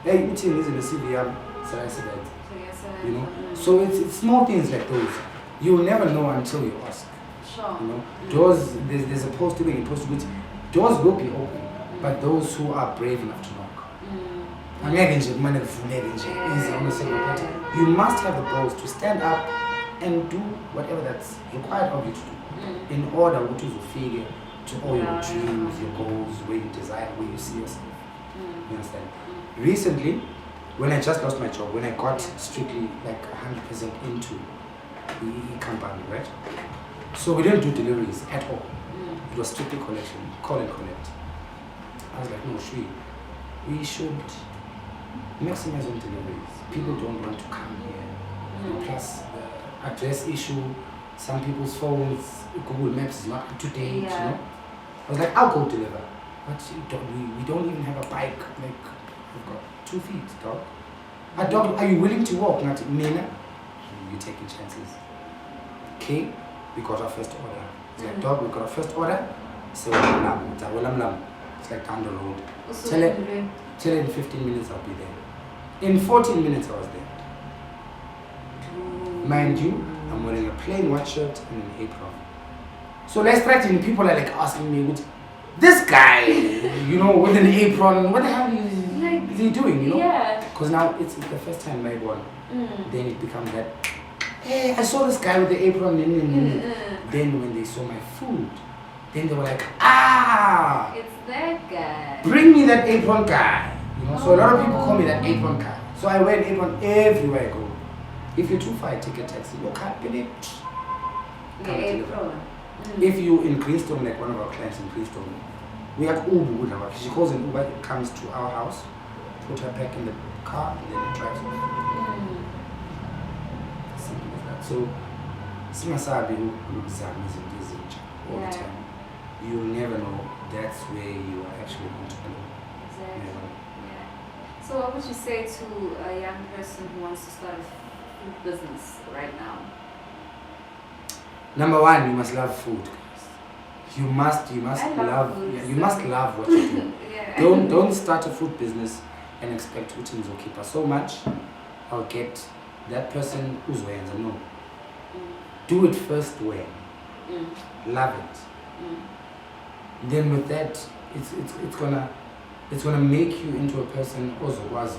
hey, is in the CV, So it's small things like those. You'll never know until you ask. Sure. Doors, there's a post doing a post which doors will be open, but those who are brave enough to knock. You must have the balls to stand up and do whatever that's required of you to do in order to figure to all your dreams, your goals, where you desire, where you see yourself. You understand? Recently, when I just lost my job, when I got strictly like 100% into the company, right? So we didn't do deliveries at all. It was strictly collection, call and collect. I was like, no, we should maximize on deliveries. People don't want to come here. Plus the address issue, some people's phones, Google Maps is not up to date, you know. I was like, I'll go deliver. But we don't even have a bike. Like, we've got 2 feet, dog. A dog, are you willing to walk? Not Mina. You're taking chances. Okay, we got our first order. It's like, dog, we got our first order. So it's like down the road. Tell it in 15 minutes I'll be there. In 14 minutes I was there. Mind you, I'm wearing a plain white shirt and an apron. So let's try to, people are like asking me, this guy, you know, with an apron, what the hell is he doing, you know? Because now it's the first time I won. Then it becomes that, hey, I saw this guy with the apron. Then when they saw my food, then they were like, it's that guy. Bring me that apron guy. You know, so a lot of people call me that apron guy. So I wear an apron everywhere I go. If you're too far, I take a taxi. You can't believe it. The apron. If you in Greenstone, like one of our clients in Greenstone, we have Uber. She calls an Uber, it comes to our house, put her back in the car, and then it drives off. Simple as that. So, singasabi ukuzama izinto ezintsha all the time. You'll never know that's where you are actually going to go. Exactly. Yeah. So what would you say to a young person who wants to start a food business right now? Number one, you must love food. You must love what you do. Don't start a food business and expect to keep so much. I'll get that person who's wearing no. Do it first way. Love it. Then with that, it's gonna make you into a person also was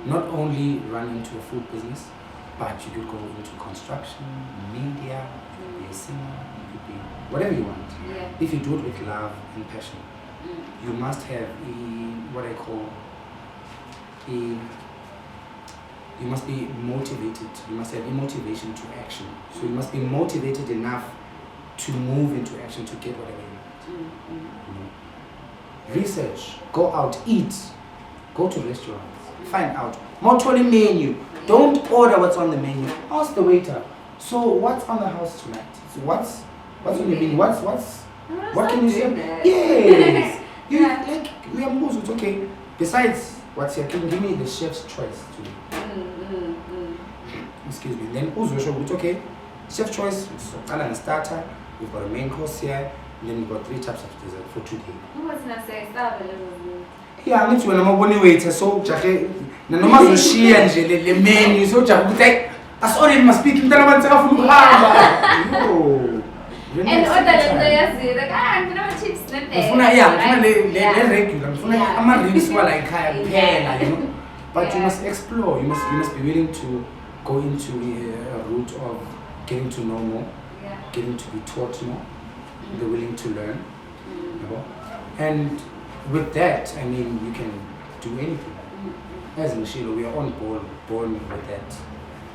not only run into a food business, but you could go into construction, media, you could be a singer, you could be whatever you want. If you do it with love and passion, you must have you must be motivated. You must have a motivation to action. So you must be motivated enough to move into action to get whatever you want. You know? Research, go out, eat, go to restaurants, find out. Motoli menu. Don't order what's on the menu. Ask the waiter. So what's on the house tonight? So what's on the menu? What can you say? Yes. Like we are most, it's okay. Besides what's here, can you give me the chef's choice too? Excuse me. Then it's okay. Chef's choice, so and starter. We've got a main course here, and then we've got 3 types of dessert for today. What's not say stop it? Yeah, I'm when I'm a bonny waiter, so Jackie, no matter she and the menu, so Jackie, I saw him speak in Talamanza from Haba. And what the like, I'm gonna have chips. I'm but you must explore. You must be willing to go into a route of getting to know more, getting to be taught more. They're willing to learn, you know? And with that, I mean, you can do anything. As Michelle, we are born with that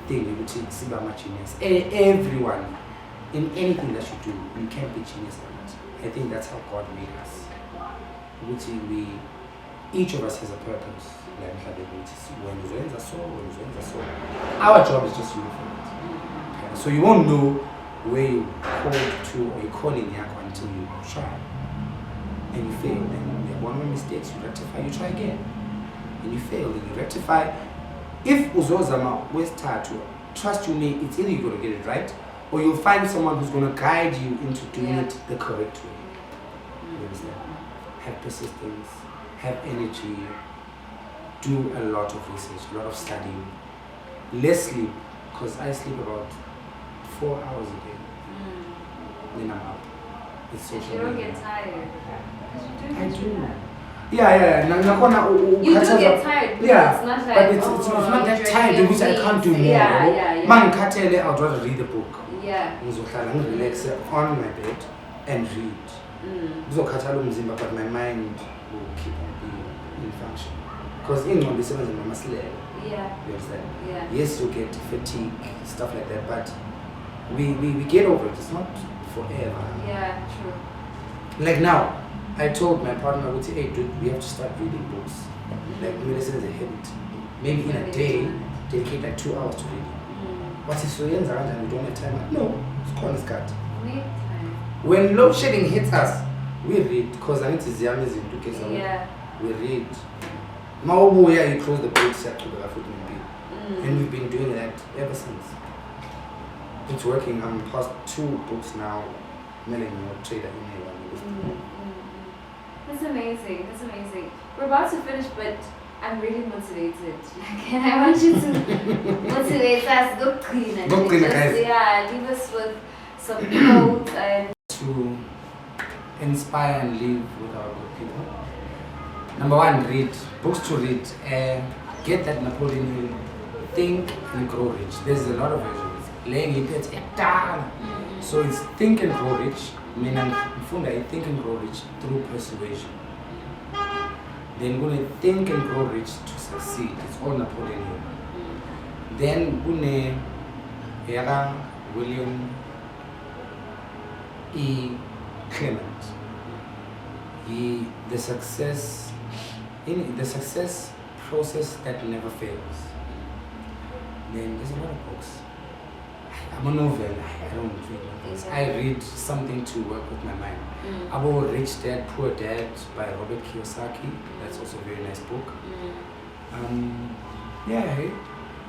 thing, which is Sibama genius. Everyone, in anything that you do, you can't be genius at it. I think that's how God made us. Each of us has a purpose. Our job is just uniform. So you won't know where you're called to or you're calling Yako until you try. And you fail. Then you have one more mistakes, you rectify, you try again. And you fail, then you rectify. If Uzozama was tattoo, trust you me, it's either you're going to get it right or you'll find someone who's going to guide you into doing it the correct way. You understand? Have persistence, have energy, do a lot of research, a lot of studying. Less sleep, because I sleep about 4 hours a day. Then I'm up. It's social You don't media. get tired. I do. Yeah. You do get tired, but yeah, it's not like, but it's not that tired which I can't do more. Yeah. Mangikhathele, I'd rather read a book. Yeah. Ngizohlala ngirelax on my bed and read. Ngizokhathala umzimba, but my mind will keep on being in function. Because ingqondo isebenza noma silele. Yeah. You understand? Yeah. Yes, you get fatigue, stuff like that, but we get over it. It's not forever. Yeah, true. Like now, I told my partner, I would say, hey dude, we have to start reading books. Like medicine is a habit. Maybe in a day, dedicate like 2 hours to reading. What is so young and we don't have time? No, it's called this cut. When load shedding hits us, we read because I need to young is into case we read. Maubuya, you close the books to the foot and we've been doing that ever since. It's working. I'm past 2 books now. Trader in That's amazing. We're about to finish, but I'm really motivated. And I want you to motivate us. Go clean and leave us with some quotes and to inspire and live with our good people. Number 1, read books to read. Get that Napoleon Hill. Think and grow rich. There's a lot of versions. So it's think and grow rich. Meaning, think and grow rich through persuasion. Then we're going to think and grow rich to succeed. It's all Napoleon Hill. Then we're William E. Clement. The success process that never fails. Then there's a lot of books. I'm a novel. I don't read novels. I read something to work with my mind. About Rich Dad, Poor Dad by Robert Kiyosaki. That's also a very nice book.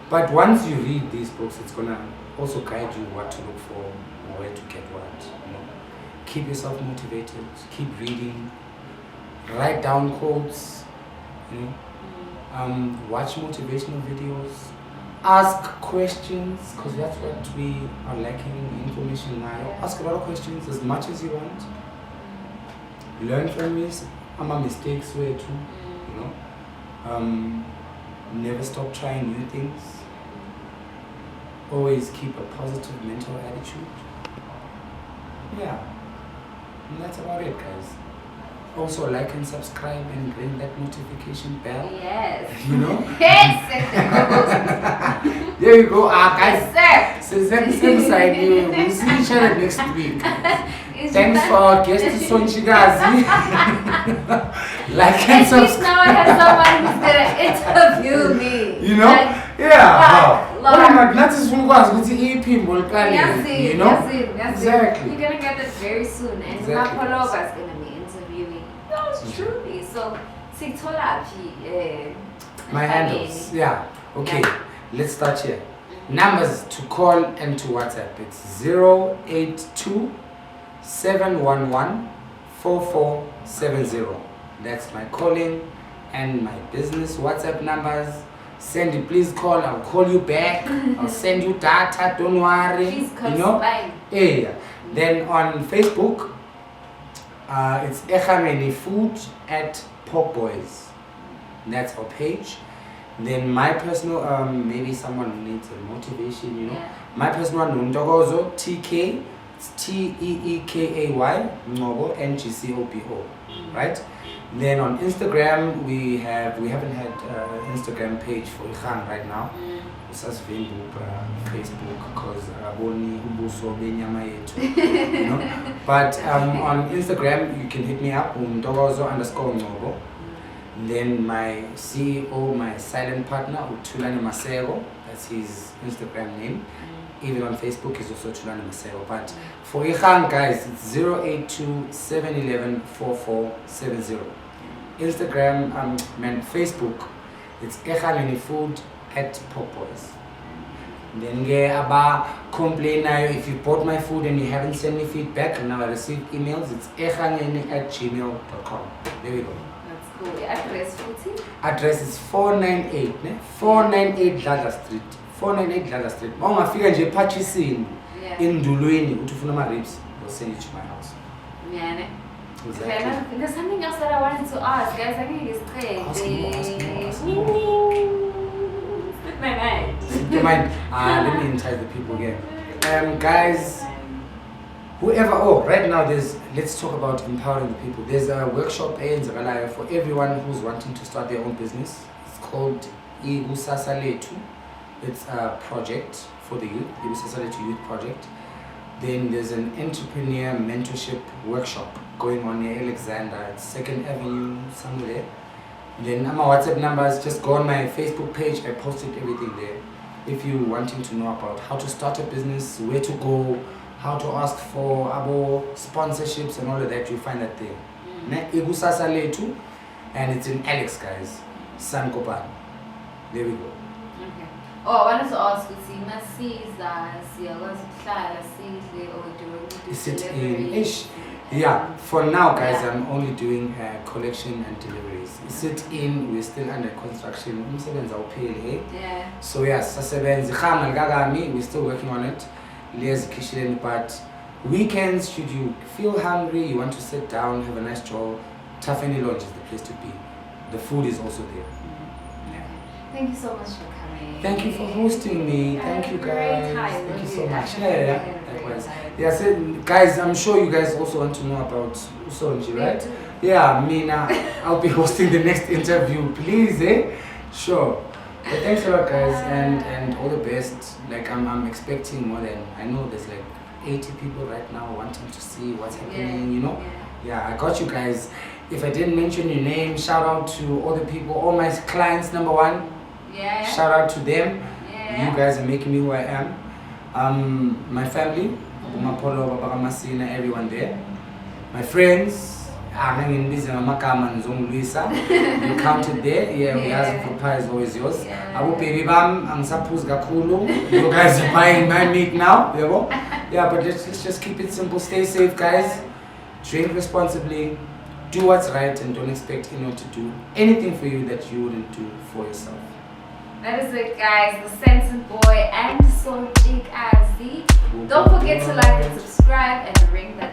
But once you read these books, it's gonna also guide you what to look for, where to get what. Keep yourself motivated. Keep reading. Write down quotes. Watch motivational videos. Ask questions, because that's what we are lacking in information now. Ask a lot of questions as much as you want. Learn from mistakes way too. Never stop trying new things. Always keep a positive mental attitude. Yeah, and that's about it, guys. Also like and subscribe and ring that notification bell. Yes. Yes. There you go, guys. Yes, sir. Same side. We'll see each other next week. Thanks for our guest Sonchigazi. Like and subscribe. Now I have someone who's gonna interview me. Exactly. You're gonna get that very soon, and Ngcobo is gonna be interviewing. Truly. So, my handles. Yeah. Okay. Let's start here. Numbers to call and to WhatsApp. It's 082-711-4470. That's my calling and my business WhatsApp numbers. Send it, please call. I'll call you back. I'll send you data. Don't worry. Please call. Yeah. Then on Facebook, it's EKGANGENI Food at Pork Boys. That's our page. Then my personal, maybe someone needs a motivation, My personal one, Ntokozo, TK, it's TEEKAY, Ngcobo, NGCOBO, right? Then on Instagram, we haven't had Instagram page for Ikgang right now. It's just Facebook, because But on Instagram, you can hit me up, Ntokozo_Ngcobo. Then my CEO, my silent partner, Tulani Masego, that's his Instagram name. Even on Facebook, he's also Tulani Masego. But for Ikgang, guys, it's 082-711-4470. Instagram, Facebook, it's EKGANGENI Food at Pork Boys. Then complain if you bought my food and you haven't sent me feedback, and now I receive emails, it's ekgangeni@gmail.com. There we go. Cool. Address 40? Address is 498, 498 Dladla Street. 498 Dladla Street. Ungafika nje purchasing in Ndulweni uthi ufuna ama ribs, we'll send it to my house. Yeah. Exactly. Okay, there's something else that I wanted to ask, guys. I think it's great. Ask more. Slip my mind. Your mind. Let me entice the people again. Guys, whoever, right now let's talk about empowering the people. There's a workshop for everyone who's wanting to start their own business. It's called Ikusasa Letu. It's a project for the youth, Ikusasa Letu Youth Project. Then there's an entrepreneur mentorship workshop going on near Alexander, it's 2nd Avenue, somewhere there. Then my WhatsApp numbers, just go on my Facebook page, I posted everything there. If you're wanting to know about how to start a business, where to go, how to ask for abo sponsorships and all of that, you'll find that there. Ikusasa Letu, and it's in Alex, guys. San Kopan. There we go. Okay. Oh, I wanted to ask you, Is it in ish? Yeah, for now, guys, I'm only doing collection and deliveries. Is it in? We're still under construction. Yeah. So yes, we're still working on it. But weekends, should you feel hungry, you want to sit down, have a nice job, Tafeni Lodge is the place to be. The food is also there. Yeah. Thank you so much for coming. Thank you for hosting me. Thank you, guys. Thank you so much. Yeah. Likewise. Yeah, so guys, I'm sure you guys also want to know about Usonji, right? Yeah, Mina, I'll be hosting the next interview, please, Sure. But thanks a lot, guys, and all the best. Like I'm expecting more than, I know there's like 80 people right now wanting to see what's happening, you know? Yeah, I got you guys. If I didn't mention your name, shout out to all the people, all my clients, number one. Yeah. Shout out to them. Yeah. You guys are making me who I am. My family, Mapolo, Baba Masina, everyone there. My friends, you counted there. Yeah, we asked for pie is always yours. Abu baby bam, ang sapus gakulu. You guys are buying my meat now. Yeah, but let's just keep it simple. Stay safe, guys. Drink responsibly. Do what's right and don't expect anyone to do anything for you that you wouldn't do for yourself. That is it, guys. The Censored Boy and So Big Azzy. Don't forget to like and subscribe and ring that